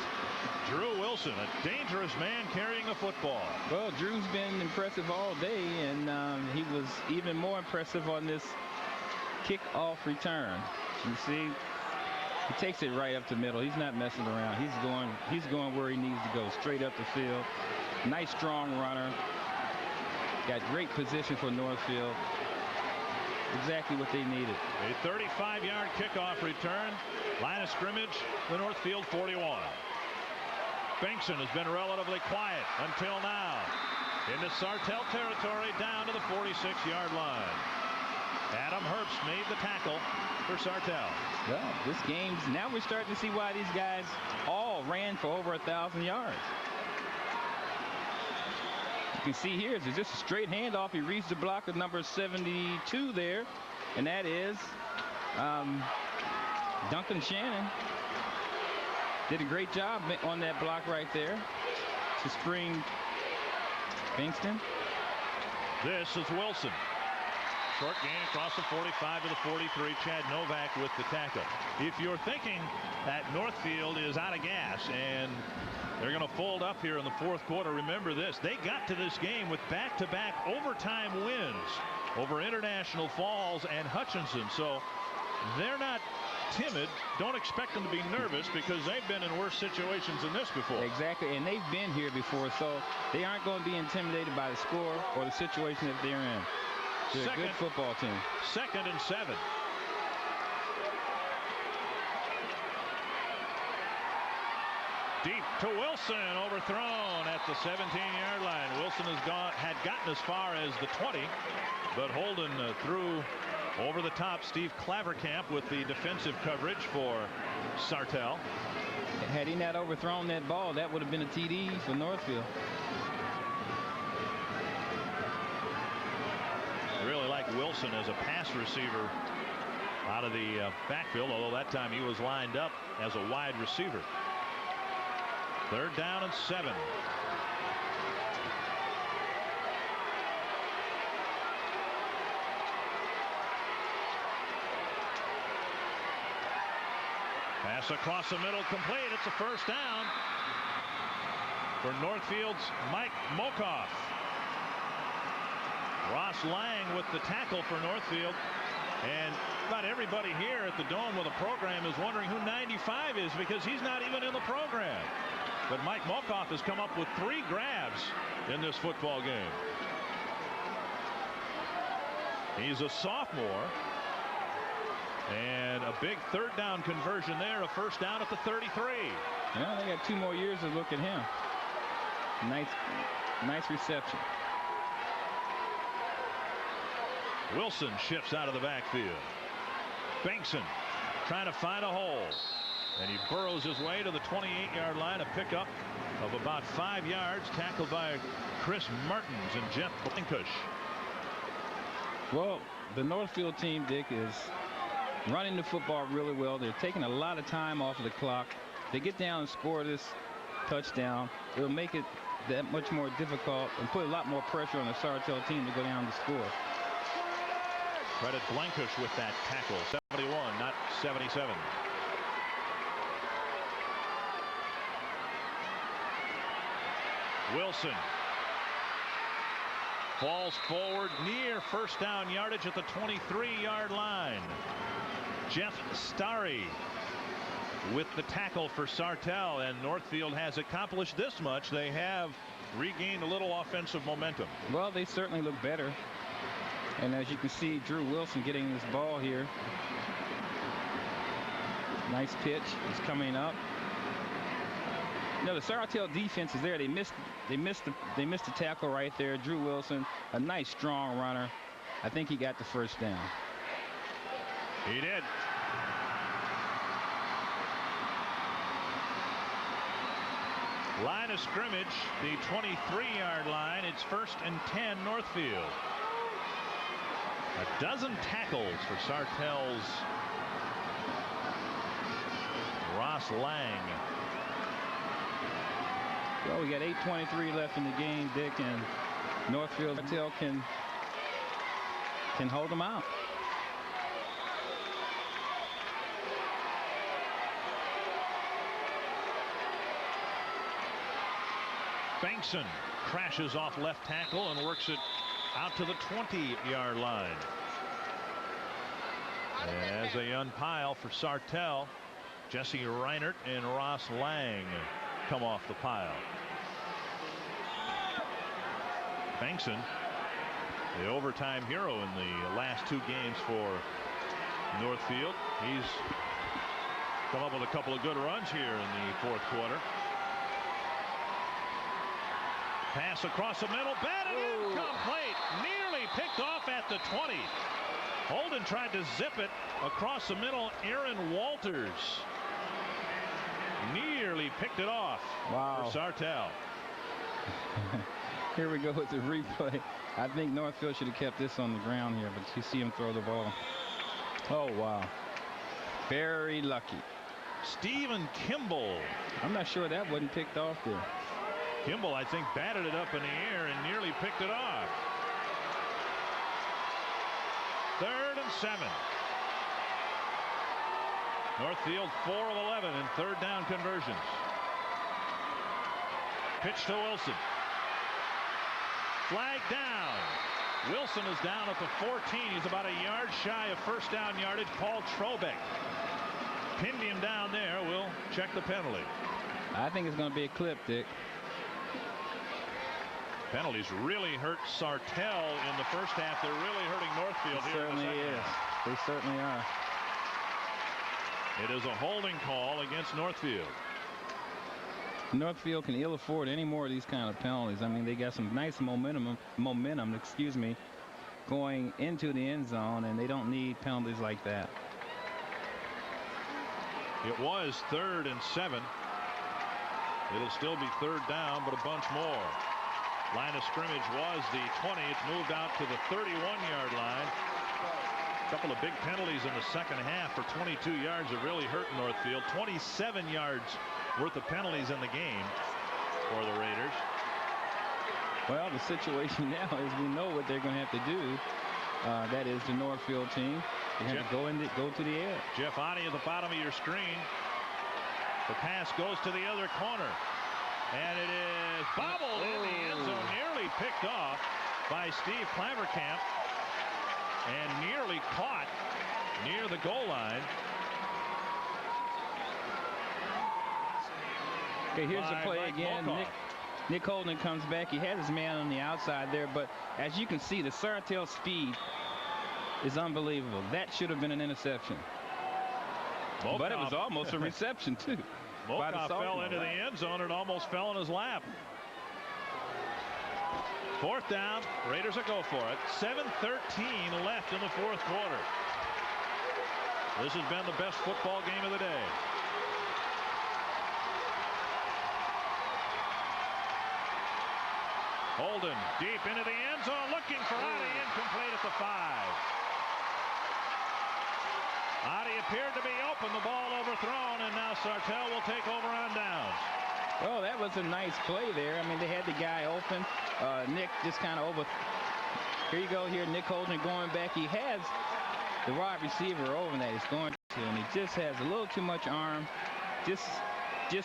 Drew Wilson, a dangerous man carrying the football. Well, Drew's been impressive all day, and he was even more impressive on this kickoff return. You see, he takes it right up the middle. He's not messing around. He's going where he needs to go, straight up the field. Nice, strong runner. Got great position for Northfield. Exactly what they needed. A 35-yard kickoff return. Line of scrimmage, the Northfield 41. Bengtson has been relatively quiet until now. Into Sartell territory, down to the 46-yard line. Adam Herbst made the tackle for Sartell. Well, this game's, now we're starting to see why these guys all ran for over 1,000 yards. You can see here, it's just a straight handoff. He reads the block of number 72 there, and that is Duncan Shannon. Did a great job on that block right there to spring Bengtson. This is Wilson. Short gain across the 45 to the 43. Chad Novak with the tackle. If you're thinking that Northfield is out of gas and they're going to fold up here in the fourth quarter, remember this. They got to this game with back-to-back overtime wins over International Falls and Hutchinson. So they're not timid. Don't expect them to be nervous because they've been in worse situations than this before. Exactly, and they've been here before, so they aren't going to be intimidated by the score or the situation that they're in. They're a good football team. 2nd and 7. Deep to Wilson, overthrown at the 17-yard line. Wilson had gotten as far as the 20, but Holden threw over the top. Steve Clavercamp with the defensive coverage for Sartell. Had he not overthrown that ball, that would have been a TD for Northfield. Really like Wilson as a pass receiver out of the backfield, although that time he was lined up as a wide receiver. 3rd down and 7. Pass across the middle, complete. It's a first down for Northfield's Mike Mokoff. Ross Lang with the tackle for Northfield. And about everybody here at the Dome with a program is wondering who 95 is because he's not even in the program. But Mike Mokoff has come up with 3 grabs in this football game. He's a sophomore. And a big 3rd down conversion there, a first down at the 33. Yeah, they got 2 more years to look at him. Nice reception. Wilson shifts out of the backfield. Bankson trying to find a hole. And he burrows his way to the 28-yard line. A pickup of about 5 yards, tackled by Chris Martins and Jeff Blinkush. Well, the Northfield team, Dick, is running the football really well. They're taking a lot of time off of the clock. They get down and score this touchdown. It'll make it that much more difficult and put a lot more pressure on the Sartell team to go down and score. Credit Blinkush with that tackle. 71, not 77. Wilson falls forward near first down yardage at the 23-yard line. Jeff Starry with the tackle for Sartell, and Northfield has accomplished this much. They have regained a little offensive momentum. Well, they certainly look better. And as you can see, Drew Wilson getting this ball here. Nice pitch. He's coming up. No, the Sartell defense is there. They missed the tackle right there. Drew Wilson, a nice strong runner. I think he got the first down. He did. Line of scrimmage, the 23-yard line. It's 1st and 10 Northfield. A dozen tackles for Sartell's Ross Lang. Well, we got 8:23 left in the game, Dick, and Northfield Sartell can hold them out. Bankson crashes off left tackle and works it out to the 20-yard line. And as they unpile for Sartell, Jesse Reinert and Ross Lang come off the pile. Bankson, the overtime hero in the last 2 games for Northfield. He's come up with a couple of good runs here in the 4th quarter. Pass across the middle, batted incomplete, nearly picked off at the 20. Holden tried to zip it across the middle. Aaron Walters nearly picked it off. Wow. For Sartell. Here we go with the replay. I think Northfield should have kept this on the ground here, but you see him throw the ball. Oh, wow. Very lucky. Stephen Kimball. I'm not sure that wasn't picked off there. Kimball, I think, batted it up in the air and nearly picked it off. 3rd and 7. Northfield 4 of 11 in 3rd down conversions. Pitch to Wilson. Flag down. Wilson is down at the 14. He's about a yard shy of first down yardage. Paul Trobeck pinned him down there. We'll check the penalty. I think it's going to be a clip, Dick. Penalties really hurt Sartell in the first half. They're really hurting Northfield here in the second half. They certainly are. It is a holding call against Northfield. Northfield can ill afford any more of these kind of penalties. I mean, they got some nice momentum, going into the end zone, and they don't need penalties like that. It was 3rd and 7. It'll still be 3rd down, but a bunch more. Line of scrimmage was the 20. It's moved out to the 31-yard line. A couple of big penalties in the second half for 22 yards that really hurt Northfield. 27 yards worth of penalties in the game for the Raiders. Well, the situation now is we know what they're going to have to do. That is the Northfield team. They have to go to the edge. Jeff Otte at the bottom of your screen. The pass goes to the other corner. And it is bobbled in the end zone, nearly picked off by Steve Claverkamp, and nearly caught near the goal line. Okay, here's the play again. Nick Holden comes back. He had his man on the outside there, but as you can see, the Sartell speed is unbelievable. That should have been an interception. But it was almost a reception, too. Mokoff fell into the end zone and almost fell in his lap. 4th down. Raiders will go for it. 7:13 left in the 4th quarter. This has been the best football game of the day. Holden deep into the end zone, looking for Otte, incomplete at the 5. Otte appeared to be open, the ball overthrown, and now Sartell will take over on downs. Oh, that was a nice play there. I mean, they had the guy open. Nick just kind of over. Here you go here, Nick Holden going back. He has the wide receiver over that he's going to, and he just has a little too much arm. Just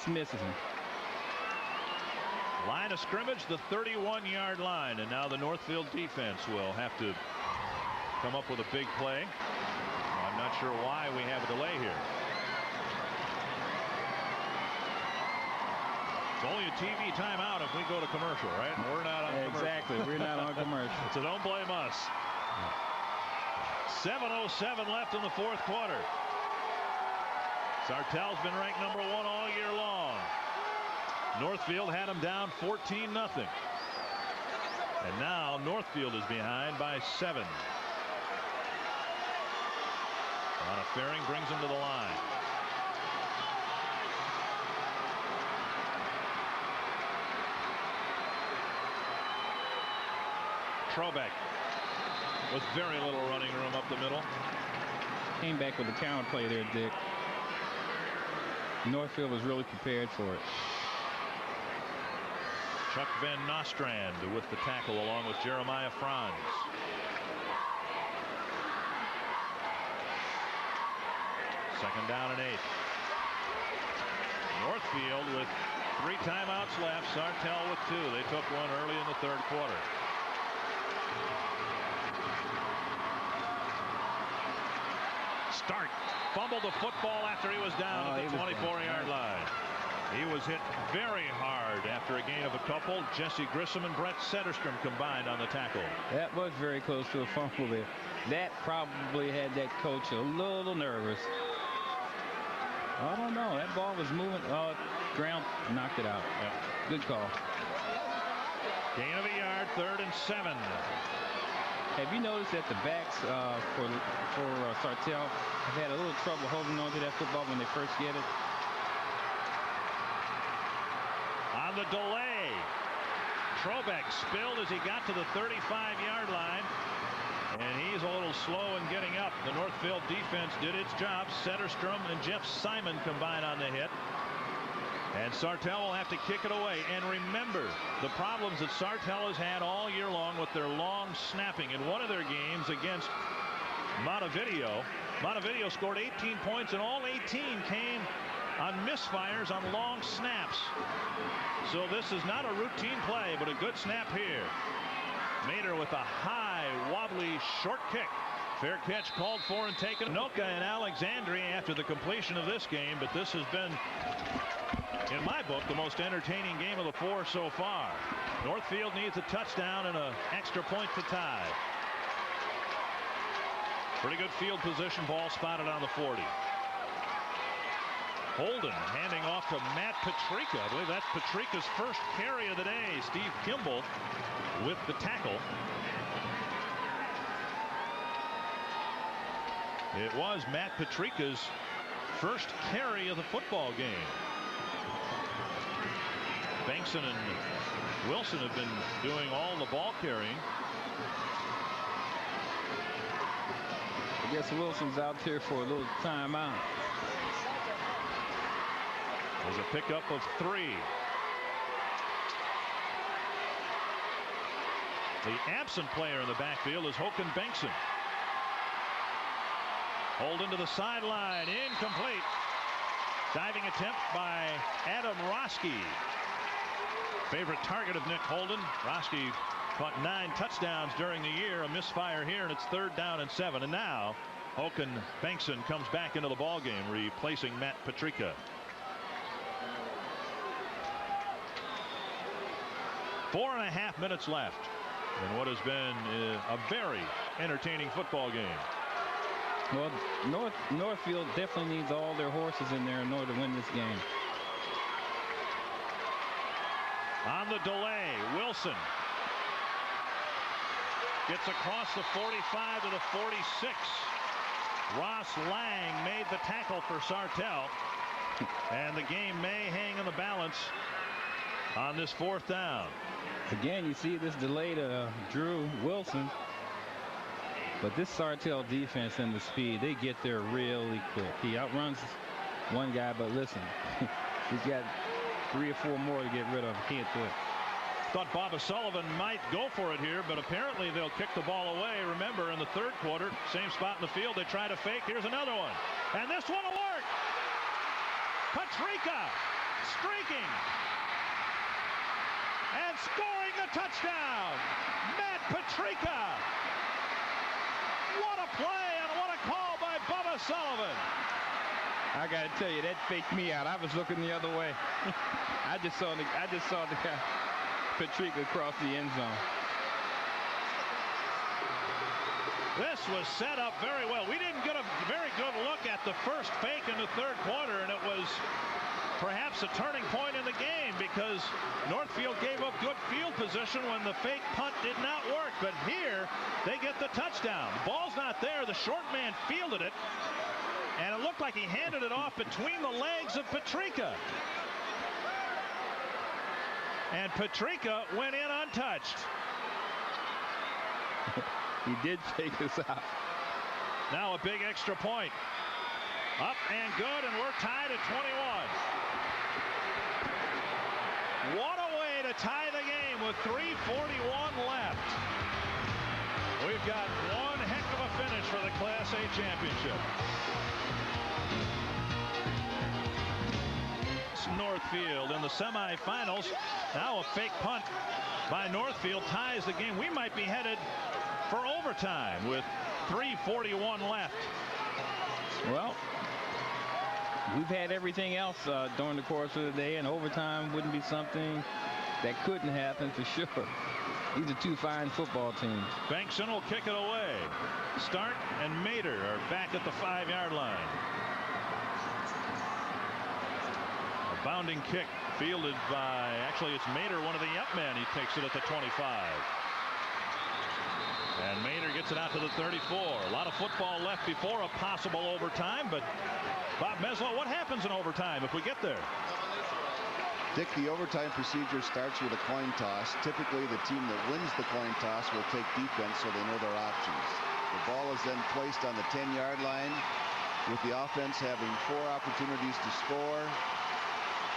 misses him. Line of scrimmage, the 31-yard line, and now the Northfield defense will have to come up with a big play. I'm not sure why we have a delay here. It's only a TV timeout if we go to commercial, right? We're not on commercial. Exactly, we're not on commercial. So don't blame us. 7:07 left in the 4th quarter. Sartell's been ranked #1 all year long. Northfield had him down 14-0. And now Northfield is behind by 7. Ron Faring brings him to the line. Trobeck with very little running room up the middle. Came back with a counter play there, Dick. Northfield was really prepared for it. Chuck Van Nostrand with the tackle along with Jeremiah Franz. Second down and 8. Northfield with 3 timeouts left. Sartell with 2. They took one early in the 3rd quarter. Stark fumbled the football after he was down at the 24-yard line. He was hit very hard after a gain of a couple. Jesse Grissom and Brett Setterstrom combined on the tackle. That was very close to a fumble there. That probably had that coach a little nervous. I don't know. That ball was moving. Oh, ground knocked it out. Yeah. Good call. Gain of a yard, 3rd and 7. Have you noticed that the backs for Sartell have had a little trouble holding on to that football when they first get it? On the delay, Trobeck spilled as he got to the 35-yard line, and he's a little slow in getting up. The Northfield defense did its job. Setterstrom and Jeff Simon combined on the hit, and Sartell will have to kick it away. And remember the problems that Sartell has had all year long with their long snapping. In one of their games against Montevideo. Montevideo scored 18 points, and all 18 came on misfires on long snaps. So this is not a routine play, but a good snap here. Mater with a high, wobbly, short kick. Fair catch called for and taken. Noka and Alexandria after the completion of this game, but this has been, in my book, the most entertaining game of the 4 so far. Northfield needs a touchdown and an extra point to tie. Pretty good field position. Ball spotted on the 40. Holden handing off to Matt Patrica. I believe that's Patrica's first carry of the day. Steve Kimball with the tackle. It was Matt Patrica's first carry of the football game. Bankson and Wilson have been doing all the ball carrying. I guess Wilson's out there for a little timeout. There's a pickup of 3. The absent player in the backfield is Håkan Bengtsson. Holden to the sideline, incomplete. Diving attempt by Adam Roski. Favorite target of Nick Holden. Roski caught 9 touchdowns during the year. A misfire here, and it's 3rd down and 7. And now Håkan Bengtsson comes back into the ball game, replacing Matt Patrica. 4.5 minutes left in what has been a very entertaining football game. Well, Northfield definitely needs all their horses in there in order to win this game. On the delay, Wilson gets across the 45 to the 46. Ross Lang made the tackle for Sartell, and the game may hang in the balance on this 4th down. Again, you see this delay to Drew Wilson, but this Sartell defense and the speed, they get there really quick. He outruns one guy, but listen, he's got 3 or 4 more to get rid of. Can't do it. Thought Bob O'Sullivan might go for it here, but apparently they'll kick the ball away. Remember, in the 3rd quarter, same spot in the field, they try to fake. Here's another one, and this one will work. Patrica streaking and scoring the touchdown. Matt Patrica. What a play and what a call by Bubba Sullivan. I got to tell you, that faked me out. I was looking the other way. I just saw the guy Patrica across the end zone. This was set up very well. We didn't get a very good look at the first fake in the 3rd quarter, and it was perhaps a turning point in the game because Northfield gave up good field position when the fake punt did not work. But here they get the touchdown. The ball's not there. The short man fielded it, and it looked like he handed it off between the legs of Patrica. And Patrica went in untouched. He did take us out. Now a big extra point. Up and good, and we're tied at 21. What a way to tie the game with 3:41 left. We've got one heck of a finish for the Class A championship. Northfield in the semifinals. Now a fake punt by Northfield ties the game. We might be headed for overtime with 3:41 left. Well, we've had everything else during the course of the day, and overtime wouldn't be something that couldn't happen for sure. These are 2 fine football teams. Bankson will kick it away. Stark and Mater are back at the 5-yard line. A bounding kick fielded by, actually it's Mater, one of the up men. He takes it at the 25. And Mater gets it out to the 34. A lot of football left before a possible overtime, but Bob Meslow, what happens in overtime if we get there? Dick, the overtime procedure starts with a coin toss. Typically, the team that wins the coin toss will take defense so they know their options. The ball is then placed on the 10-yard line with the offense having 4 opportunities to score.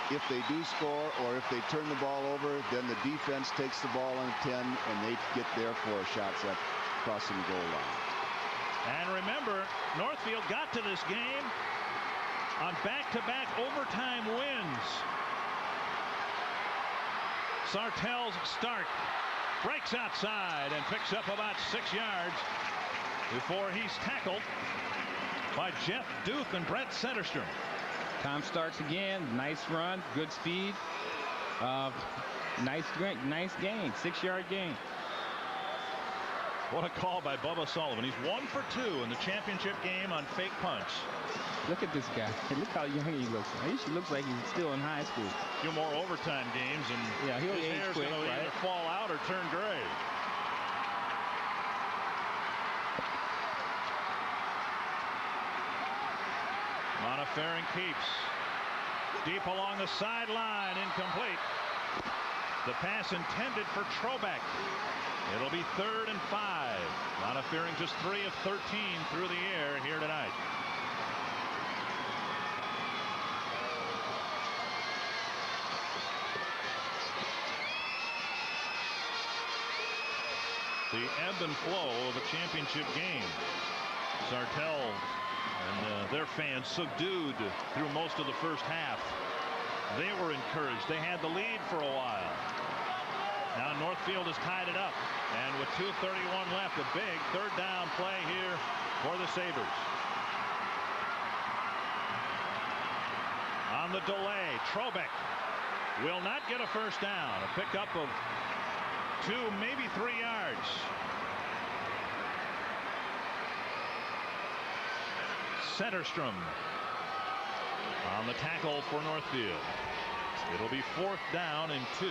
If they do score or if they turn the ball over, then the defense takes the ball on 10 and they get their 4 shots at crossing the goal line. And remember, Northfield got to this game on back-to-back overtime wins. Sartell's Stark breaks outside and picks up about 6 yards before he's tackled by Jeff Duke and Brett Setterstrom. Tom Starks again. Nice run, good speed. Nice gain, 6-yard gain. What a call by Bubba Sullivan. He's 1 for 2 in the championship game on fake punts. Look at this guy. Look how young he looks. He looks like he's still in high school. A few more overtime games, and yeah, he'll his age hair's quick, going to either fall out or turn gray. Montefering keeps. Deep along the sideline, incomplete. The pass intended for Trobeck. It'll be 3rd and 5. Montefering just 3 of 13 through the air here tonight. The ebb and flow of a championship game. Sartell and their fans subdued through most of the first half. They were encouraged. They had the lead for a while. Now Northfield has tied it up, and with 2:31 left, a big 3rd down play here for the Sabres. On the delay, Trobeck will not get a first down. A pickup of 2, maybe 3 yards. Setterstrom on the tackle for Northfield. It'll be 4th down and 2.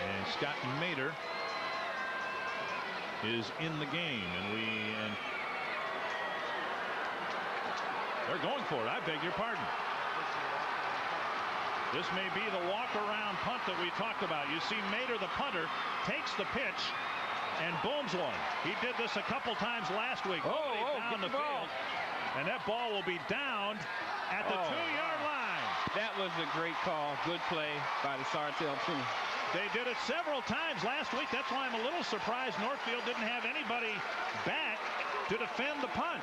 And Scott Mader is in the game, and they're going for it. I beg your pardon. This may be the walk-around punt that we talked about. You see Mader, the punter, takes the pitch and booms one. He did this a couple times last week. Down the field, and that ball will be downed at the 2-yard line. That was a great call. Good play by the Sartell team. They did it several times last week. That's why I'm a little surprised Northfield didn't have anybody back to defend the punt.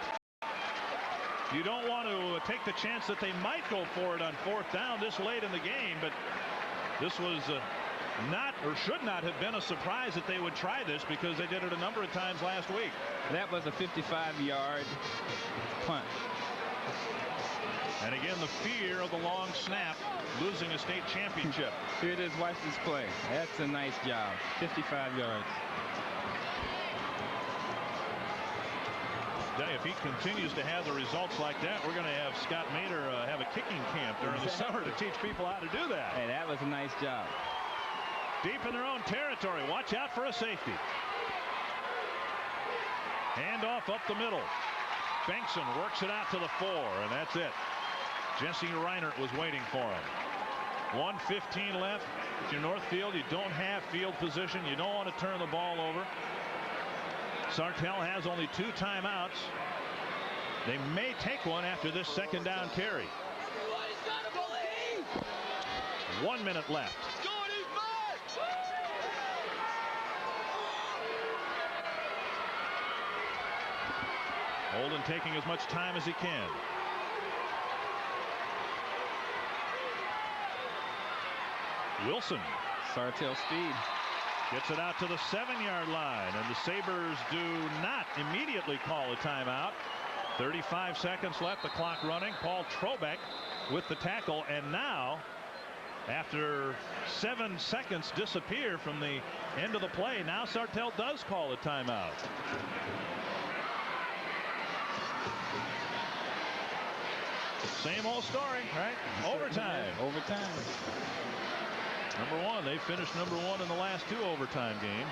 You don't want to take the chance that they might go for it on 4th down this late in the game, but this was not, or should not have been, a surprise that they would try this, because they did it a number of times last week. That was a 55-yard punt. And again, the fear of the long snap, losing a state championship. Here it is. Watch this play. That's a nice job. 55 yards. If he continues to have the results like that, we're going to have Scott Mader have a kicking camp during the summer to teach people how to do that. Hey, that was a nice job. Deep in their own territory. Watch out for a safety. Handoff up the middle. Bengtson works it out to the 4, and that's it. Jesse Reinert was waiting for him. 1:15 left. If you're Northfield, you don't have field position. You don't want to turn the ball over. Sartell has only 2 timeouts. They may take one after this 2nd down carry. 1 minute left. Holden taking as much time as he can. Wilson. Sartell speed. Gets it out to the 7-yard line, and the Sabres do not immediately call a timeout. 35 seconds left, the clock running. Paul Trobeck with the tackle, and now, after 7 seconds disappear from the end of the play, now Sartell does call a timeout. Same old story, right? Overtime. Overtime. Number 1, they finished number 1 in the last 2 overtime games.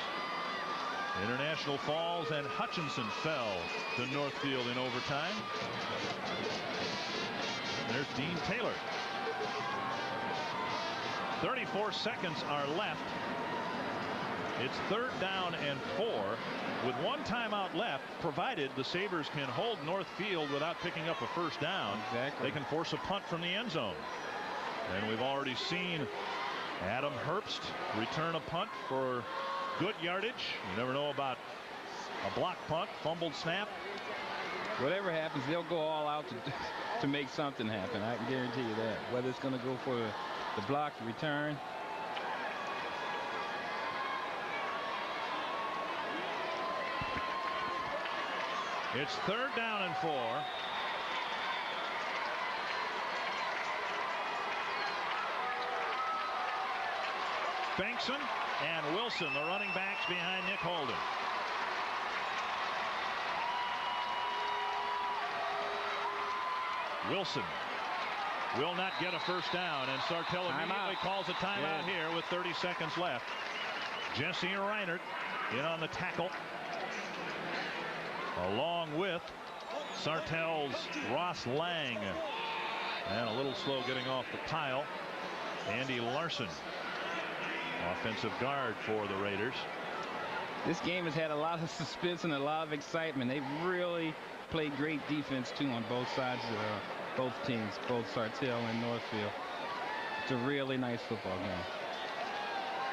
International Falls and Hutchinson fell to Northfield in overtime. There's Dean Taylor. 34 seconds are left. It's 3rd down and 4 with 1 timeout left, provided the Sabres can hold Northfield without picking up a first down. Exactly. They can force a punt from the end zone. And we've already seen Adam Herbst return a punt for good yardage. You never know about a block punt, fumbled snap. Whatever happens, they'll go all out to make something happen. I can guarantee you that. Whether it's going to go for the block, the return. It's 3rd down and 4. Bengtson and Wilson, the running backs behind Nick Holden. Wilson will not get a first down, and Sartell immediately calls a timeout here with 30 seconds left. Jesse Reinert in on the tackle, along with Sartell's Ross Lang, and a little slow getting off the pile, Andy Larson, offensive guard for the Raiders. This game has had a lot of suspense and a lot of excitement. They've really played great defense too on both sides of both teams, both Sartell and Northfield. It's a really nice football game.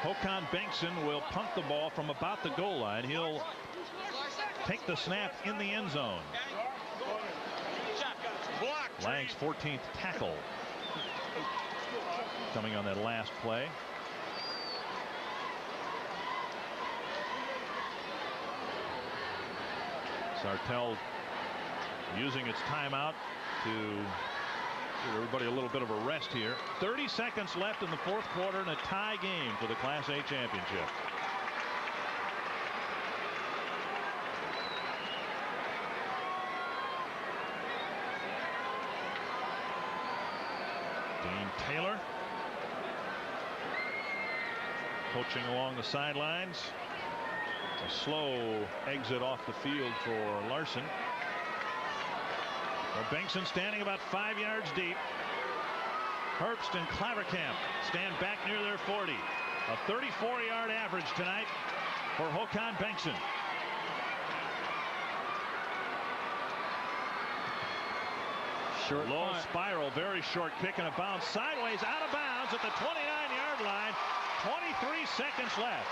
Håkan Bengtson will punt the ball from about the goal line. He'll take the snap in the end zone. Lang's 14th tackle coming on that last play. Sartell using its timeout to give everybody a little bit of a rest here. 30 seconds left in the 4th quarter and a tie game for the Class A championship. Dean Taylor coaching along the sidelines. A slow exit off the field for Larson. Well, Bengtson standing about 5 yards deep. Herbst and Claverkamp stand back near their 40. A 34-yard average tonight for Håkan Bengtson. Short low punt. Spiral, very short kick, and a bounce sideways out of bounds at the 29-yard line. 23 seconds left.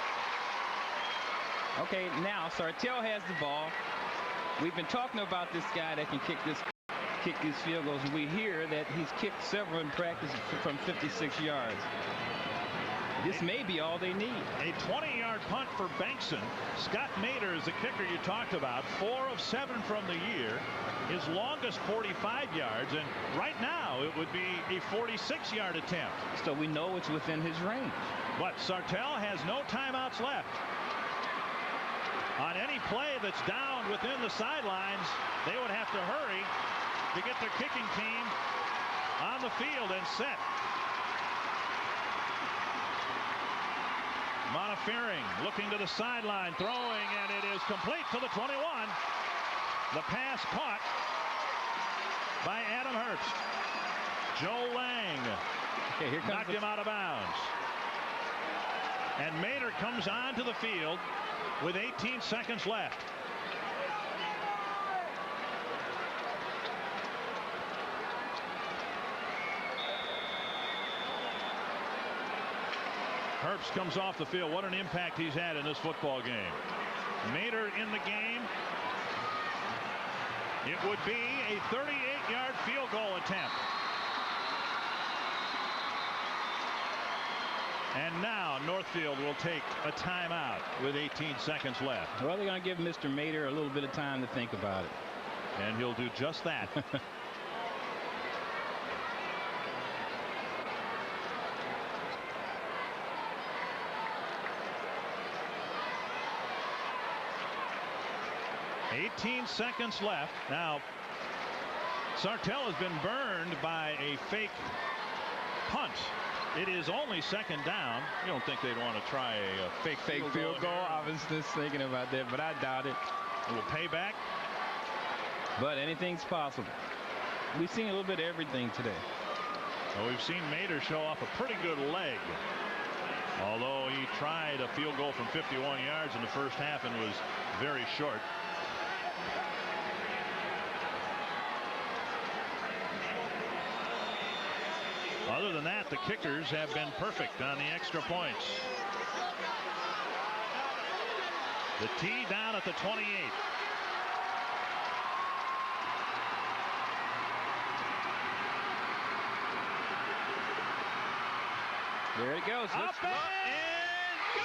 Okay, now Sartell has the ball. We've been talking about this guy that can kick these field goals, and we hear that he's kicked several in practice from 56 yards. This may be all they need. A 20-yard punt for Bengtson. Scott Mater is the kicker you talked about. 4 of 7 from the year. His longest 45 yards, and right now it would be a 46-yard attempt. So we know it's within his range. But Sartell has no timeouts left. On any play that's down within the sidelines, they would have to hurry to get their kicking team on the field and set. Montefiore looking to the sideline, throwing, and it is complete to the 21. The pass caught by Adam Herbst. Joe Lang knocked him out of bounds. And Mater comes onto the field with 18 seconds left. Herbst comes off the field. What an impact he's had in this football game. Mater in the game. It would be a 38-yard field goal attempt. And now Northfield will take a timeout with 18 seconds left. Well, they're going to give Mr. Mater a little bit of time to think about it. And he'll do just that. $18 seconds left. Now, Sartell has been burned by a fake punt. It is only 2nd down. You don't think they'd want to try a fake field goal? I was just thinking about that, but I doubt it. A little payback. But anything's possible. We've seen a little bit of everything today. Well, we've seen Mater show off a pretty good leg. Although he tried a field goal from 51 yards in the first half and was very short. Other than that, the kickers have been perfect on the extra points. The tee down at the 28. There it goes. Up and good.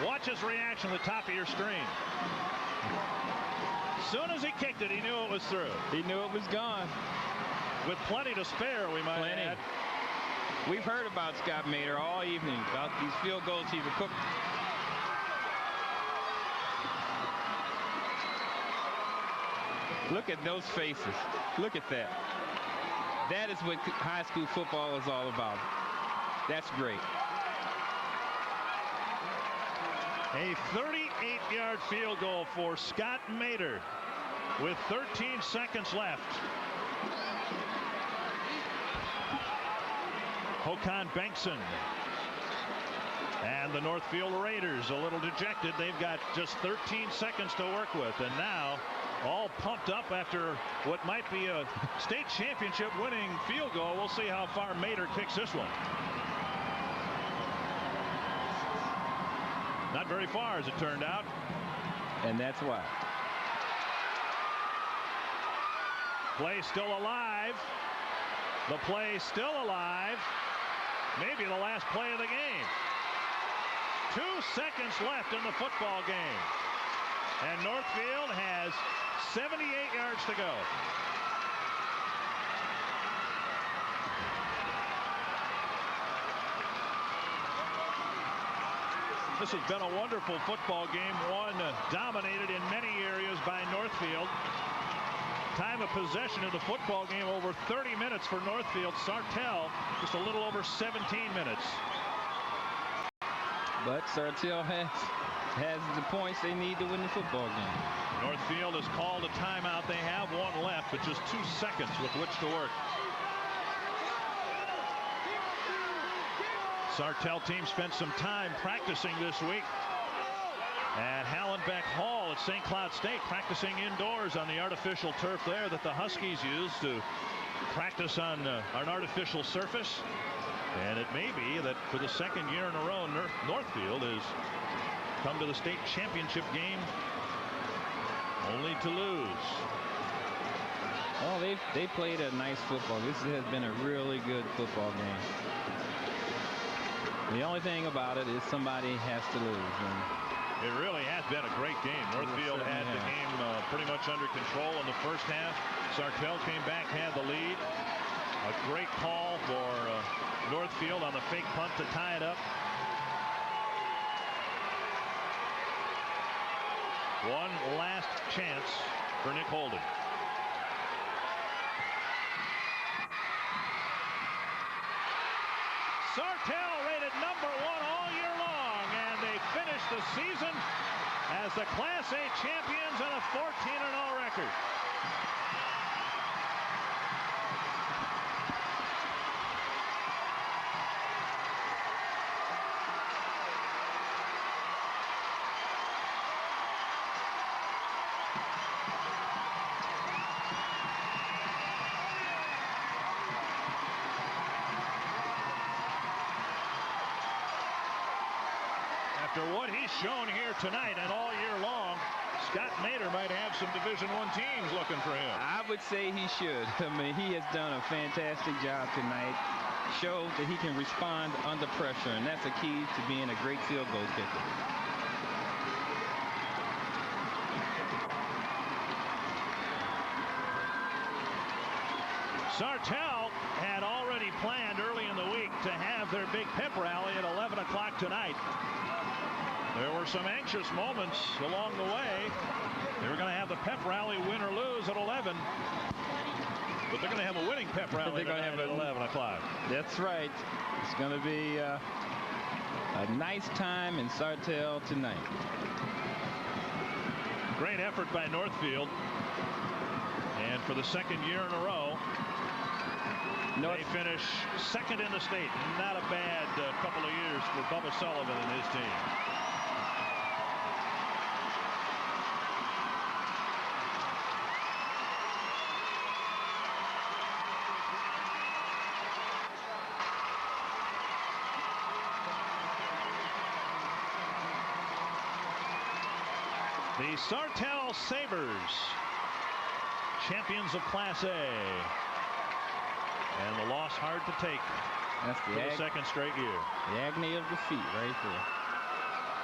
Watch his reaction at the top of your screen. As soon as he kicked it, he knew it was through. He knew it was gone. With plenty to spare, we might add. We've heard about Scott Mader all evening, about these field goals he cooked. Look at those faces. Look at that. That is what high school football is all about. That's great. A 38-yard field goal for Scott Mader with 13 seconds left. Håkon Bengtsson and the Northfield Raiders a little dejected. They've got just 13 seconds to work with, and now all pumped up after what might be a state championship winning field goal. We'll see how far Mader kicks this one. Not very far, as it turned out. And that's why. Play still alive. The play still alive. Maybe the last play of the game. 2 seconds left in the football game. And Northfield has 78 yards to go. This has been a wonderful football game, one dominated in many areas by Northfield. Time of possession in the football game over 30 minutes for Northfield. Sartell just a little over 17 minutes. But Sartell has the points they need to win the football game. Northfield has called a timeout. They have one left, but just 2 seconds with which to work. Sartell team spent some time practicing this week at Hallenbeck Hall at St. Cloud State, practicing indoors on the artificial turf there that the Huskies use to practice on an artificial surface. And it may be that for the second year in a row, Northfield has come to the state championship game only to lose. Oh, they played a nice football. This has been a really good football game. The only thing about it is somebody has to lose. And it really has been a great game. Northfield had the game pretty much under control in the first half. Sartell came back, had the lead. A great call for Northfield on the fake punt to tie it up. One last chance for Nick Holden. Sartell rated #1 all year long, and they finished the season as the Class A champions on a 14-0 record. After what he's shown here tonight and all year long, Scott Mader might have some Division I teams looking for him. I would say he should. I mean, he has done a fantastic job tonight. Showed that he can respond under pressure, and that's a key to being a great field goal kicker. Sartell had already planned early in the week to have their big pep rally at 11 o'clock tonight. There were some anxious moments along the way. They were going to have the pep rally, win or lose, at 11. but they're going to have a winning pep rally. They're going to have at 11 o'clock. That's right. It's going to be a nice time in Sartell tonight. Great effort by Northfield. And for the second year in a row, they finish second in the state. Not a bad couple of years for Bubba Sullivan and his team. The Sartell Sabres, champions of Class A. And the loss hard to take. That's for the second straight year. The agony of defeat right there.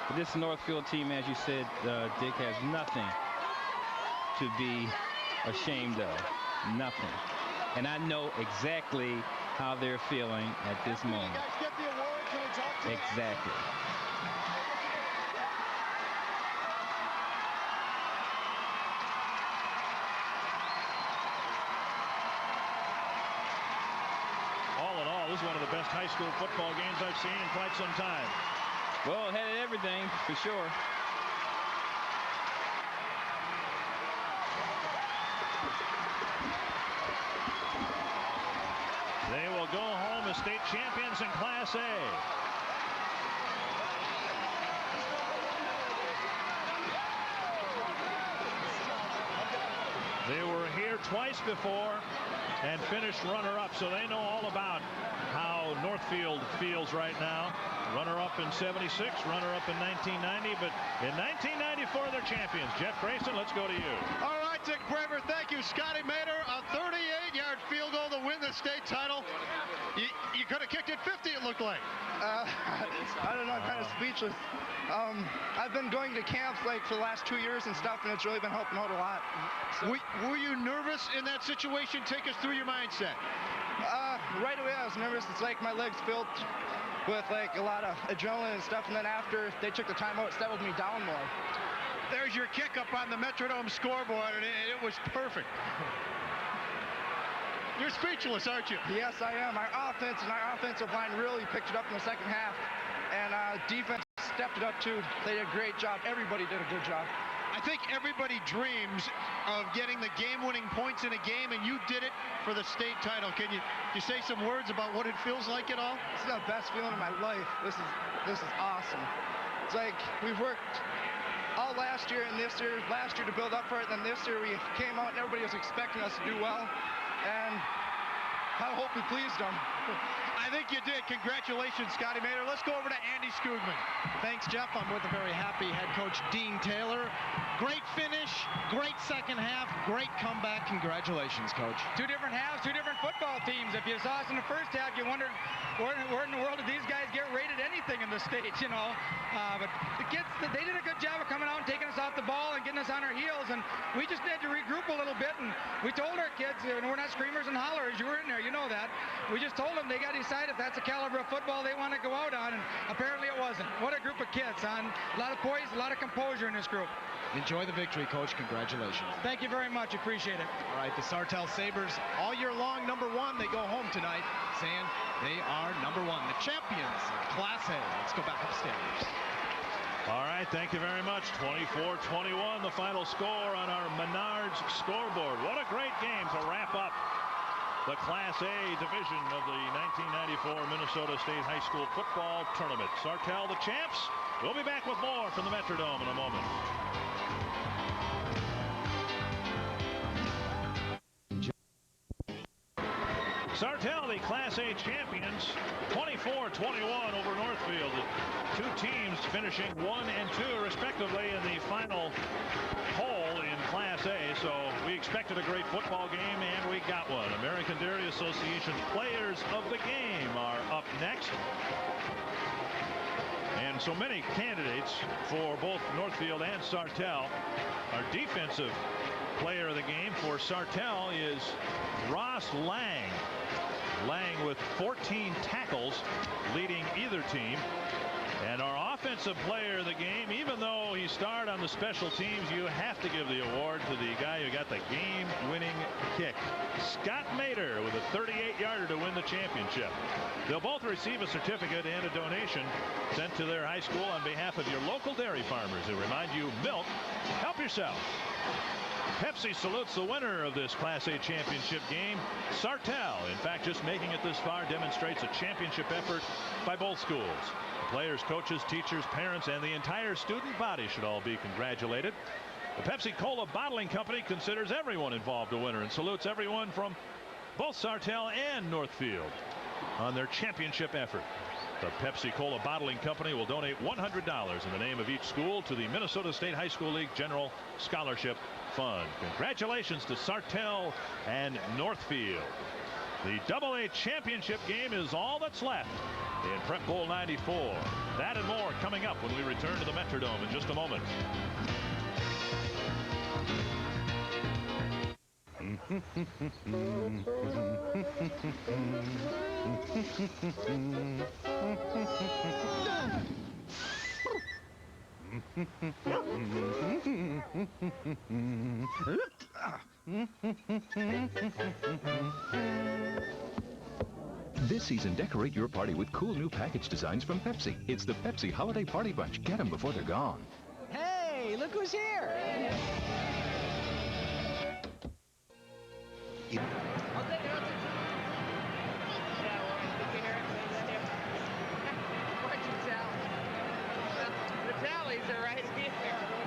But this Northfield team, as you said, Dick, has nothing to be ashamed of. Nothing. And I know exactly how they're feeling at this moment. Exactly. This is one of the best high school football games I've seen in quite some time. Well, it had everything for sure. They will go home as state champions in Class A. They were here twice before and finished runner-up, so they know all about how Northfield feels right now. Runner-up in '76, runner-up in 1990, but in 1994 they're champions. Jeff Grayson, let's go to you. All right, Dick Braver, thank you. Scotty Mater, a 38-yard field goal to win the state title. You could have kicked it 50, it looked like. I don't know, I'm kind of speechless. I've been going to camps like for the last 2 years and stuff, and it's really been helping out a lot. So, were you nervous in that situation? Take us through your mindset. Right away I was nervous. It's like my legs filled with like a lot of adrenaline and stuff, and then after they took the timeout, it settled me down more. There's your kick up on the Metrodome scoreboard, and it was perfect. You're speechless, aren't you? Yes, I am. Our offense and our offensive line really picked it up in the second half, and defense stepped it up too. They did a great job. Everybody did a good job. I think everybody dreams of getting the game-winning points in a game, and you did it for the state title. Can you say some words about what it feels like at all? This is the best feeling of my life. This is awesome. It's like we've worked all last year and this year, last year to build up for it, and then this year we came out and everybody was expecting us to do well, and I hope we pleased them. I think you did. Congratulations, Scotty Mater. Let's go over to Andy Skoogman. Thanks, Jeff. I'm with a very happy head coach, Dean Taylor. Great finish, great second half, great comeback. Congratulations, Coach. Two different halves, two different football teams. If you saw us in the first half, you wondered where in the world did these guys get rated anything in the States, you know. But the kids, they did a good job of coming out and taking us off the ball and getting us on our heels, and we just had to regroup a little bit, and we told our kids, and we're not screamers and hollers, you were in there, you know that. We just told them they got to decide if that's the caliber of football they want to go out on, and apparently it wasn't. What a group of kids, a lot of poise, a lot of composure in this group. Enjoy the victory, Coach. Congratulations. Thank you very much. Appreciate it. All right, the Sartell Sabres, all year long, #1. They go home tonight saying they are #1, the champions of Class A. Let's go back upstairs. All right, thank you very much. 24-21, the final score on our Menards scoreboard. What a great game to wrap up the Class A division of the 1994 Minnesota State High School Football Tournament. Sartell, the champs. We'll be back with more from the Metrodome in a moment. Sartell, the Class A champions, 24-21 over Northfield. The two teams finishing 1 and 2 respectively in the final hole in Class A. So we expected a great football game, and we got one. American Dairy Association's players of the game are up next. And so many candidates for both Northfield and Sartell. Our defensive player of the game for Sartell is Ross Lang. Lang with 14 tackles, leading either team. And our offensive player of the game, even though he starred on the special teams, you have to give the award to the guy who got the game-winning kick. Scott Mater with a 38-yarder to win the championship. They'll both receive a certificate and a donation sent to their high school on behalf of your local dairy farmers who remind you, milk, help yourself. Pepsi salutes the winner of this Class A championship game, Sartell. In fact, just making it this far demonstrates a championship effort by both schools. The players, coaches, teachers, parents, and the entire student body should all be congratulated. The Pepsi-Cola Bottling Company considers everyone involved a winner and salutes everyone from both Sartell and Northfield on their championship effort. The Pepsi-Cola Bottling Company will donate $100 in the name of each school to the Minnesota State High School League General Scholarship Fund. Congratulations to Sartell and Northfield. The AA championship game is all that's left in Prep Bowl 94. That and more coming up when we return to the Metrodome in just a moment. This season, decorate your party with cool new package designs from Pepsi. It's the Pepsi Holiday Party Bunch. Get them before they're gone. Hey, look who's here! The tallies are right here.